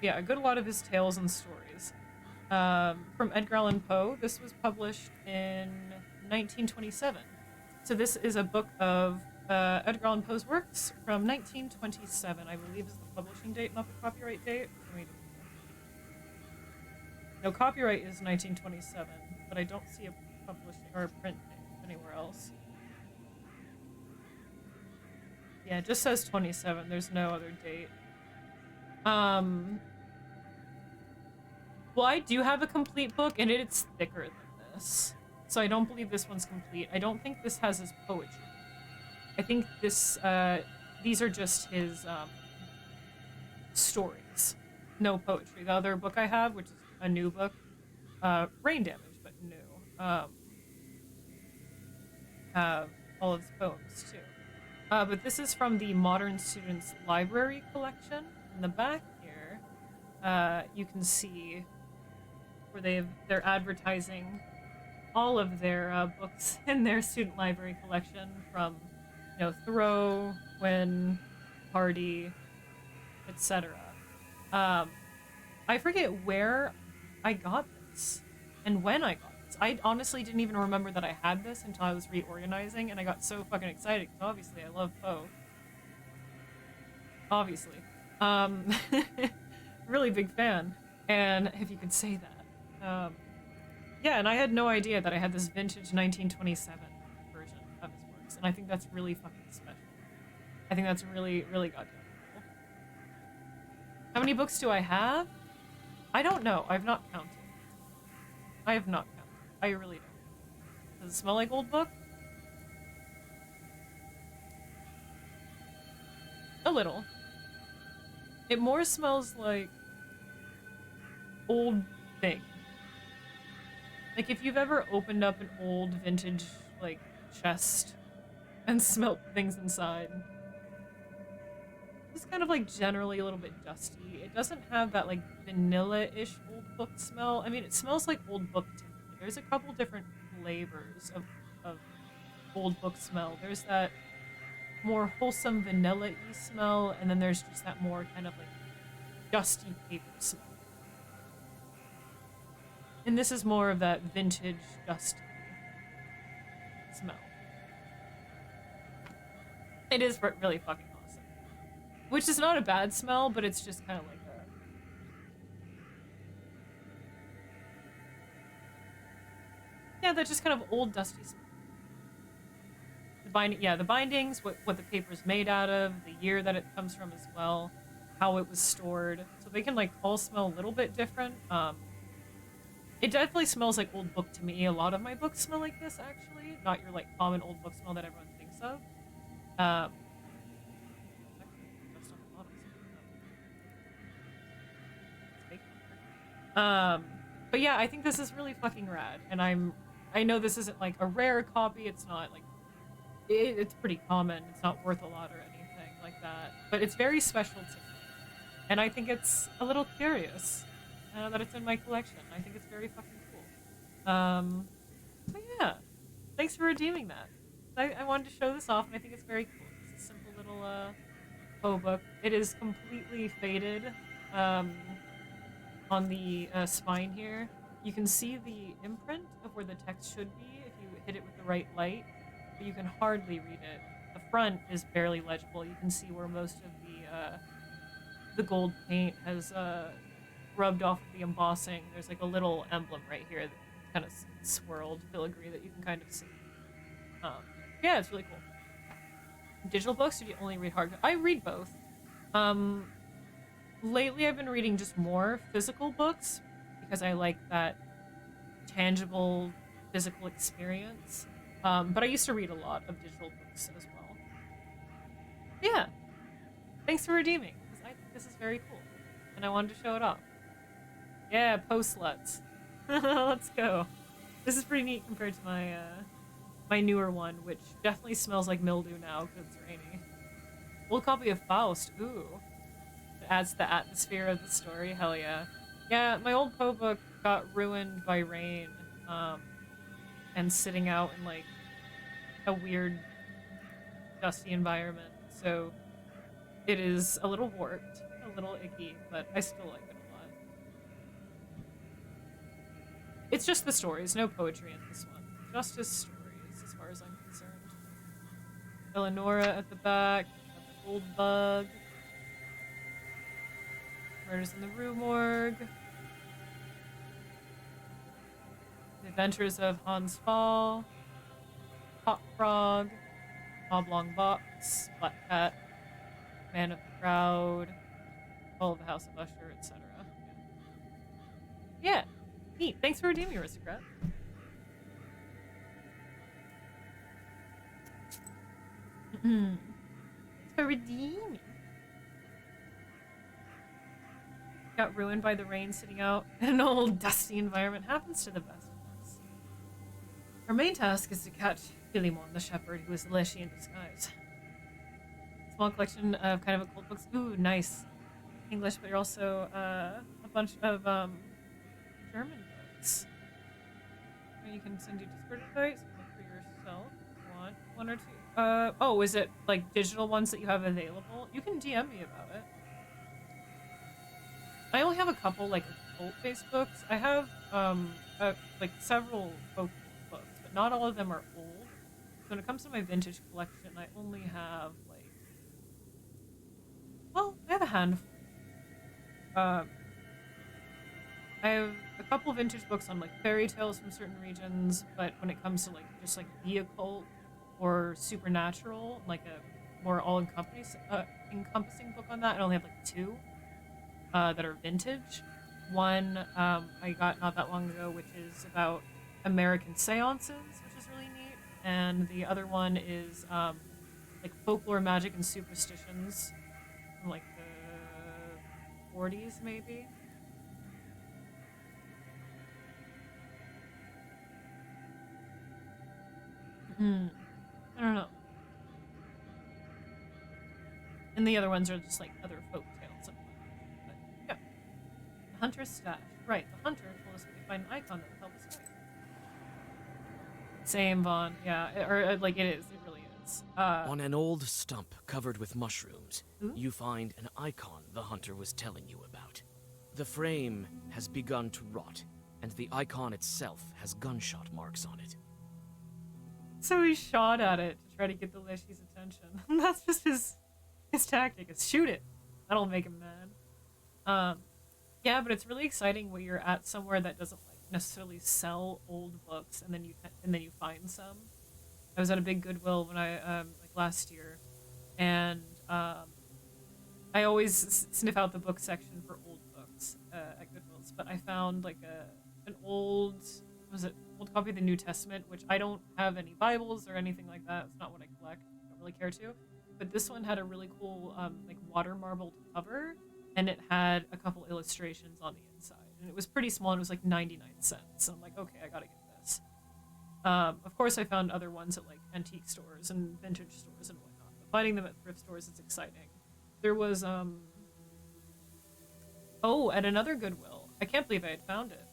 Yeah, a good lot of his tales and stories. From Edgar Allan Poe. This was published in 1927. So this is a book of Edgar Allan Poe's works from 1927, I believe is the publishing date, not the copyright date. No, copyright is 1927, but I don't see a publishing or a print date anywhere else. Yeah, it just says 27. There's no other date. Well, I do have a complete book, and it's thicker than this. So I don't believe this one's complete. I don't think this has his poetry. I think this, these are just his, stories. No poetry. The other book I have, which is a new book, Rain Damage, but new, have all of his poems, too. But this is from the Modern Students Library collection. In the back here, you can see where they're advertising all of their books in their student library collection from, you know, Thoreau, Quinn, Hardy, etc. I forget where I got this and when I got this. I honestly didn't even remember that I had this until I was reorganizing, and I got so fucking excited because obviously I love Poe. Obviously. Really big fan, and if you could say that. Yeah, and I had no idea that I had this vintage 1927 version of his works, and I think that's really fucking special. I think that's really, really goddamn cool. How many books do I have? I don't know. I've not counted. I have not counted. I really don't. Does it smell like old book? A little. It more smells like old thing. Like if you've ever opened up an old vintage like chest and smelt things inside. It's kind of like generally a little bit dusty. It doesn't have that like vanilla-ish old book smell. I mean, it smells like old book to me. There's a couple different flavors of old book smell. There's that more wholesome vanilla-y smell, and then there's just that more kind of like dusty paper smell. And this is more of that vintage, dusty smell. It is really fucking awesome. Which is not a bad smell, but it's just kind of like a... Yeah, that just kind of old, dusty smell. The bindings, what the paper's made out of, the year that it comes from as well, how it was stored. So they can like all smell a little bit different. It definitely smells like old book to me. A lot of my books smell like this, actually. Not your like common old book smell that everyone thinks of. But yeah, I think this is really fucking rad, and I know this isn't like a rare copy. It's not like it's pretty common. It's not worth a lot or anything like that, but it's very special to me, and I think it's a little curious that it's in my collection. I think it's very fucking cool. But yeah, thanks for redeeming that. I wanted to show this off, and I think it's very cool. It's a simple little Poe book. It is completely faded on the spine here. you can see the imprint of where the text should be if you hit it with the right light, but you can hardly read it. The front is barely legible. You can see where most of the gold paint has rubbed off of the embossing. There's like a little emblem right here that kind of swirled filigree that you can kind of see. Yeah, it's really cool. Digital books, or do you only read hard? I read both. Lately I've been reading just more physical books because I like that tangible physical experience. But I used to read a lot of digital books as well. Yeah. Thanks for redeeming, because I think this is very cool. And I wanted to show it off. Yeah, post sluts. Let's go. This is pretty neat compared to my my newer one, which definitely smells like mildew now because it's rainy. Old copy of Faust. Ooh. It adds to the atmosphere of the story. Hell yeah. Yeah, my old Poe book got ruined by rain, and sitting out in like a weird, dusty environment. So it is a little warped, a little icky, but I still like it a lot. It's just the stories, no poetry in this one. Just as stories, as far as I'm concerned. Eleonora at the back, the gold bug. Murders in the Rue Morgue. The Adventures of Hans Fall. Hot Frog. Oblong Box. Black Cat. Man of the Crowd. Fall of the House of Usher, etc. Yeah. Neat. Thanks for redeeming, Aristocrat. Thanks for redeeming. Got ruined by the rain sitting out in an old dusty environment. Happens to the best of us. Our main task is to catch Philemon the shepherd, who is Leshiy in disguise. Small collection of kind of occult books. Ooh, nice. English, but you're also a bunch of German books. And you can send you Discord invites. Look for yourself if you want. One or two. Oh, is it like digital ones that you have available? You can DM me about it. I only have a couple like occult-based books. I have like several folk books, but not all of them are old. So when it comes to my vintage collection, I only have like, well, I have a handful. I have a couple vintage books on like fairy tales from certain regions, but when it comes to like just like the occult or supernatural, like a more all-encompassing encompassing book on that, I only have like two. That are vintage. One I got not that long ago, which is about American seances, which is really neat. And the other one is like folklore, magic, and superstitions from like the 40s, maybe. I don't know. And the other ones are just like other folk tales. Yeah. The hunter's stash. Right, the hunter told us we could find an icon that would help us fight. Same, Vaughn. Yeah, like it is. It really is. On an old stump covered with mushrooms, Ooh. you find an icon the hunter was telling you about. The frame has begun to rot, and the icon itself has gunshot marks on it. So he shot at it to try to get the Leshiy's attention. That's just his tactic, is shoot it. That'll make him mad. Yeah, but it's really exciting when you're at somewhere that doesn't like necessarily sell old books, and then you find some. I was at a big Goodwill when I like last year, and I always sniff out the book section for old books at Goodwills. But I found like an old copy of the New Testament, which I don't have any Bibles or anything like that. It's not what I collect. I don't really care to. But this one had a really cool like water marbled cover, and it had a couple illustrations on the inside. And it was pretty small, and it was like 99 cents. And I'm like, okay, I gotta get this. Of course, I found other ones at like antique stores and vintage stores and whatnot. But finding them at thrift stores is exciting. There was at another Goodwill. I can't believe I had found it.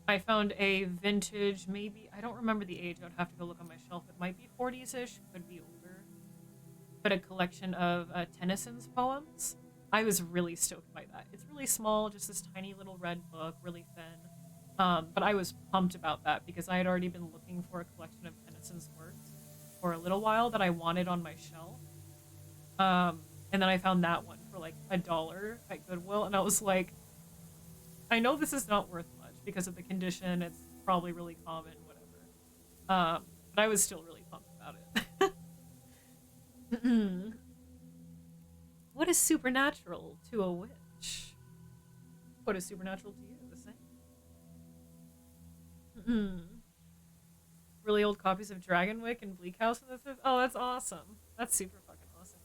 I found a vintage, maybe, I don't remember the age, I would have to go look on my shelf. It might be 40s-ish, could be older. But a collection of Tennyson's poems. I was really stoked by that. It's really small, just this tiny little red book, really thin. But I was pumped about that because I had already been looking for a collection of Tennyson's works for a little while that I wanted on my shelf. And then I found that one for like $1 at Goodwill, and I was like, I know this is not worth much because of the condition. It's probably really common, whatever. But I was still really pumped about it. What is supernatural to a witch? What is supernatural to you? The same. Really old copies of Dragonwyck and Bleak House in the fifth. Oh, that's awesome. That's super fucking awesome.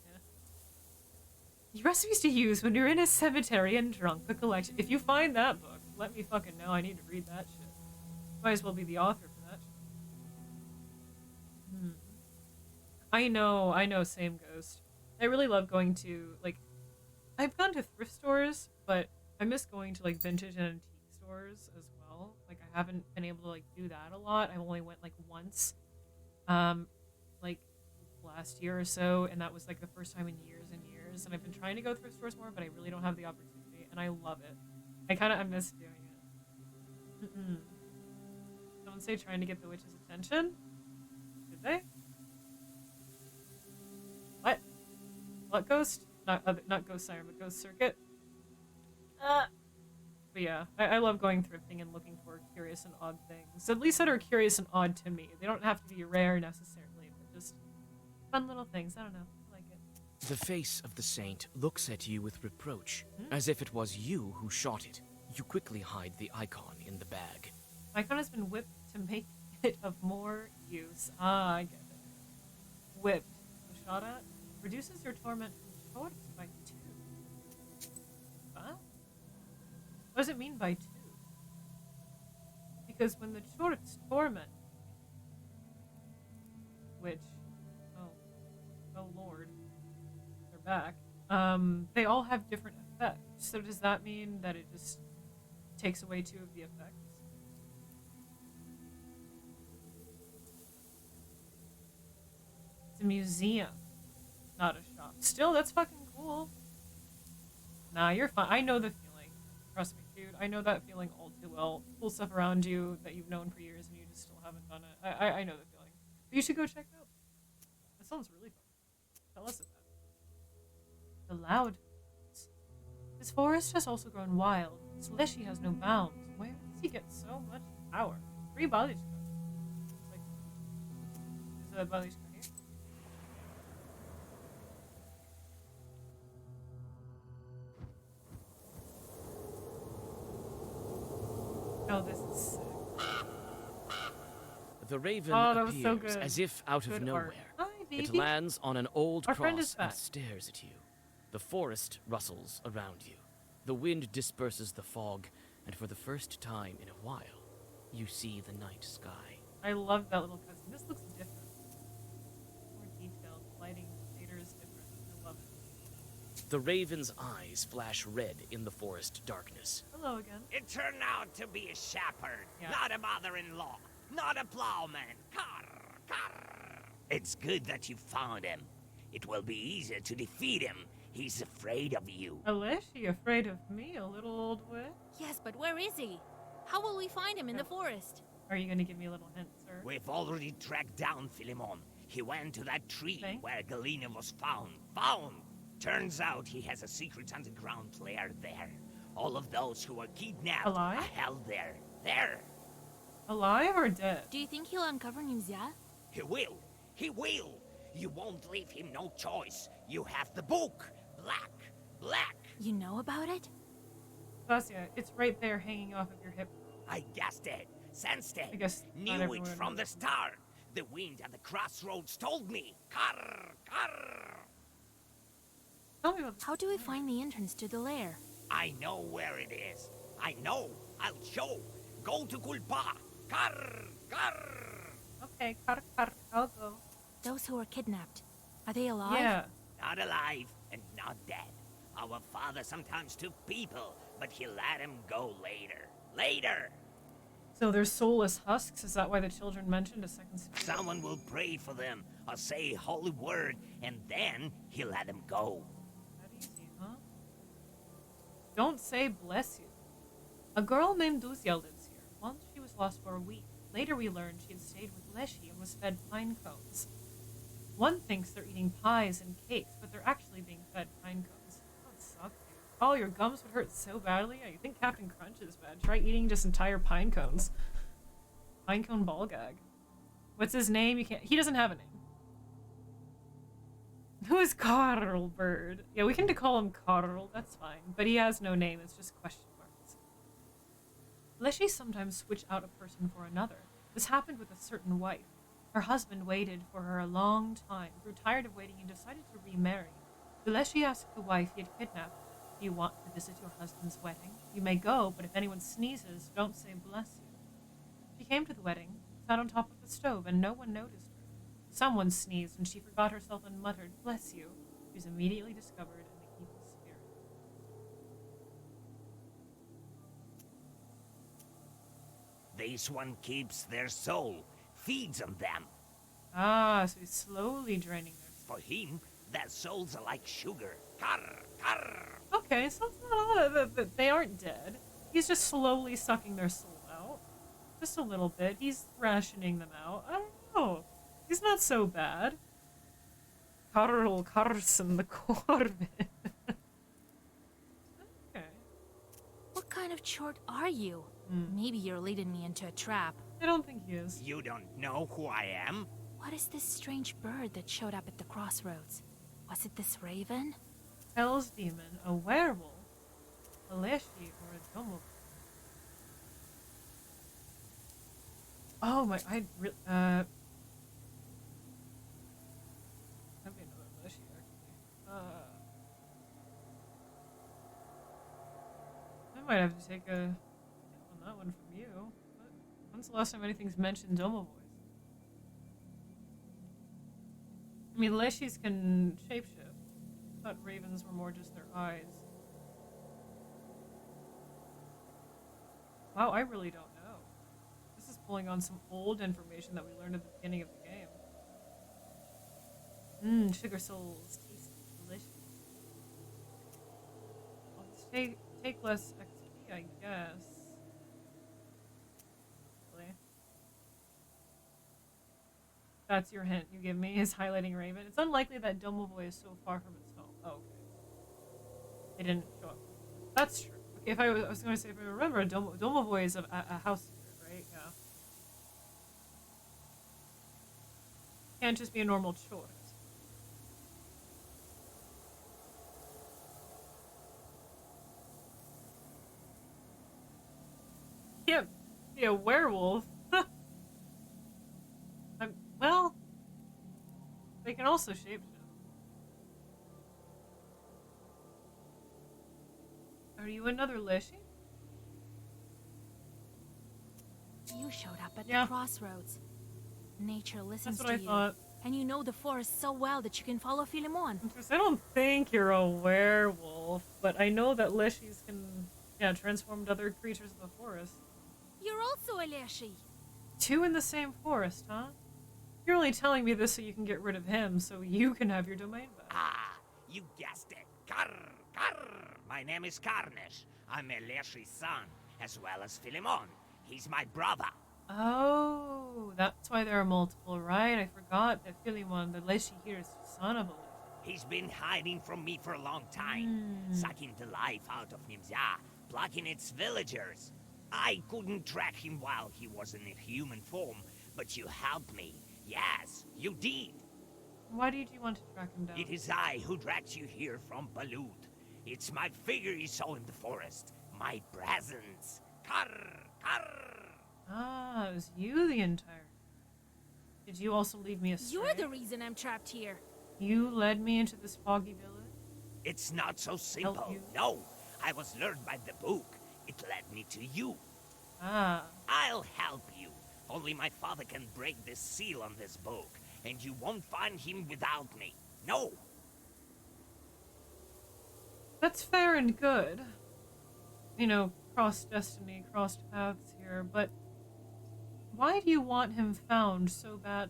Yeah. Recipes to use when you're in a cemetery and drunk. A collection. If you find that book, let me fucking know. I need to read that shit. Might as well be the author for that shit. I know. Same Ghost. I really love going to, like, I've gone to thrift stores, but I miss going to, like, vintage and antique stores as well. Like, I haven't been able to, like, do that a lot. I only went, like, once, like, last year or so, and that was, like, the first time in years and years. And I've been trying to go thrift stores more, but I really don't have the opportunity, and I love it. I miss doing it. Someone say trying to get the witch's attention? Did they? What Ghost? Not Ghost Siren, but Ghost Circuit. But yeah, I love going thrifting and looking for curious and odd things. At least that are curious and odd to me. They don't have to be rare necessarily, but just fun little things. I don't know. I like it. The face of the saint looks at you with reproach, as if it was you who shot it. You quickly hide the icon in the bag. Icon has been whipped to make it of more use. Ah, I get it. Whipped. So shot at? Reduces your torment from short by 2. Huh? What does it mean by 2? Because when the shorts torment, which, oh lord, they're back, they all have different effects. So does that mean that it just takes away 2 of the effects? It's a museum, not a shop. Still, that's fucking cool. Nah, you're fine. I know the feeling. Trust me, dude. I know that feeling all too well. Cool stuff around you that you've known for years and you just still haven't done it. I know the feeling. But you should go check it out. That sounds really fun. Tell us about it. The loud forest. This forest has also grown wild. This Leshiy has no bounds. Where does he get so much power? 3 Balishka. Like, is a Balishka here? Oh, this is sick. The raven that was so appears good. as if out of Good nowhere. art. Hi, baby. It lands on an old Our friend is cross and back. stares at you. The forest rustles around you. The wind disperses the fog, and for the first time in a while, you see the night sky. I love that little cutscene. This looks different. More detailed. Lighting shader is different. I love it. The raven's eyes flash red in the forest darkness. Hello again. It turned out to be a shepherd, Yeah. not a mother-in-law, not a plowman. Carr, carr. It's good that you found him. It will be easier to defeat him. He's afraid of you. Leshiy, afraid of me, a little old witch? Yes, but where is he? How will we find him in the forest? Are you going to give me a little hint, sir? We've already tracked down Philemon. He went to that tree Thanks. where Galena was found. Found! Turns out he has a secret underground lair there. All of those who were kidnapped Alive? are held there. There! Alive or dead? Do you think he'll uncover Nimzia? He will! He will! You won't leave him no choice. You have the book! Black! Black! You know about it? Vasya, it's right there hanging off of your hip. I guessed it! Sensed it! I guess not Knew it everyone from knows. the start! The wind at the crossroads told me! Carr! Carr! Tell me about this. How do we find the entrance to the lair? I know where it is. I know. I'll show. Go to Kulpa. Carr! Carr! Okay, I'll go. Those who were kidnapped, are they alive? Yeah. Not alive and not dead. Our father sometimes took people, but he let him go later. Later! So they're soulless husks? Is that why the children mentioned a second spirit? Someone will pray for them or say a holy word, and then he let them go. That easy, huh? Don't say bless you. A girl named Duzia lives here. Once she was lost for a week. Later we learned she had stayed with Leshiy and was fed pine cones. One thinks they're eating pies and cakes, but they're actually being fed pine cones. That would suck, dude. Oh, your gums would hurt so badly. You think Captain Crunch is bad? Try eating just entire pine cones. Pine cone ball gag. What's his name? He doesn't have a name. Who is Carl Bird? Yeah, we can call him Carl, that's fine. But he has no name, it's just question marks. Leshiy sometimes switch out a person for another. This happened with a certain wife. Her husband waited for her a long time, grew tired of waiting, and decided to remarry. Leshiy asked the wife he had kidnapped, "Do you want to visit your husband's wedding? You may go, but if anyone sneezes, don't say bless you." She came to the wedding, sat on top of the stove, and no one noticed her. Someone sneezed, and she forgot herself and muttered, "Bless you." She was immediately discovered in the evil spirit. This one keeps their soul, feeds on them. Ah, so he's slowly draining their soul. For him, their souls are like sugar. Carr, carr. Okay, so it's not all that they aren't dead. He's just slowly sucking their soul out. Just a little bit. He's rationing them out. I don't know. He's not so bad. Carl Carson the Corbin. Okay. What kind of chort are you? Maybe you're leading me into a trap. I don't think he is. You don't know who I am? What is this strange bird that showed up at the crossroads? Was it this raven? Hell's demon, a werewolf, a Leshiy, or a domo. Oh my, I'd be another Leshiy, actually. I might have to take a hit on that one from you. But when's the last time anything's mentioned domo voice? I mean, Leshies can shapeshift. I thought ravens were more just their eyes. Wow, I really don't know. This is pulling on some old information that we learned at the beginning of the game. Sugar souls. Tasty. Delicious. I'll just take less XP, I guess. Really? That's your hint you give me, is highlighting Raven. It's unlikely that Domovoy is so far from its home. Oh, okay. It didn't show up. That's true. Okay, if I was going to say, if I remember, Domovoy is a house spirit, right? Yeah. Can't just be a normal choice. Can't be a werewolf. Well, they can also shapeshift. Are you another Leshiy? You showed up at Yeah. the crossroads. Nature listens That's what to I you. thought. And you know the forest so well that you can follow Philemon. I don't think you're a werewolf, but I know that Leshies can, transform to other creatures of the forest. You're also a Leshiy. Two in the same forest, huh? You're only telling me this so you can get rid of him, so you can have your domain back. Ah, you guessed it. Carr, carr. My name is Carnish. I'm a Leshiy's son, as well as Philemon. He's my brother. Oh, that's why there are multiple, right? I forgot that Philemon, the Leshiy here, is the son of a Leshiy. He's been hiding from me for a long time, sucking the life out of Nimza, plucking its villagers. I couldn't track him while he was in a human form, but you helped me. Yes, you did. Why did you want to track him down? It is I who dragged you here from Balut. It's my figure you saw in the forest. My presence. Carr, carr. Ah, it was you the entire. Did you also lead me astray? You're the reason I'm trapped here. You led me into this foggy village? It's not so simple. you? No, I was lured by the book. It led me to you. Ah. I'll help you. Only my father can break the seal on this book, and you won't find him without me. No! That's fair and good. You know, crossed destiny, crossed paths here, but why do you want him found so bad?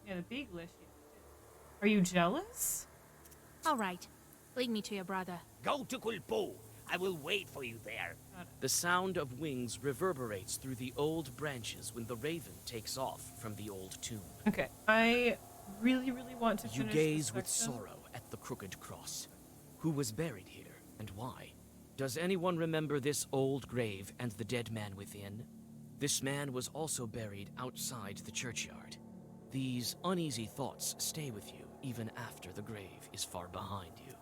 Yeah, the big Leshiy. Are you jealous? All right, Lead me to your brother. Go to Kulpo. I will wait for you there. The sound of wings reverberates through the old branches when the raven takes off from the old tomb. Okay, I really, really want to You finish gaze this with section. sorrow at the crooked cross. Who was buried here, and why? Does anyone remember this old grave and the dead man within? This man was also buried outside the churchyard. These uneasy thoughts stay with you even after the grave is far behind you.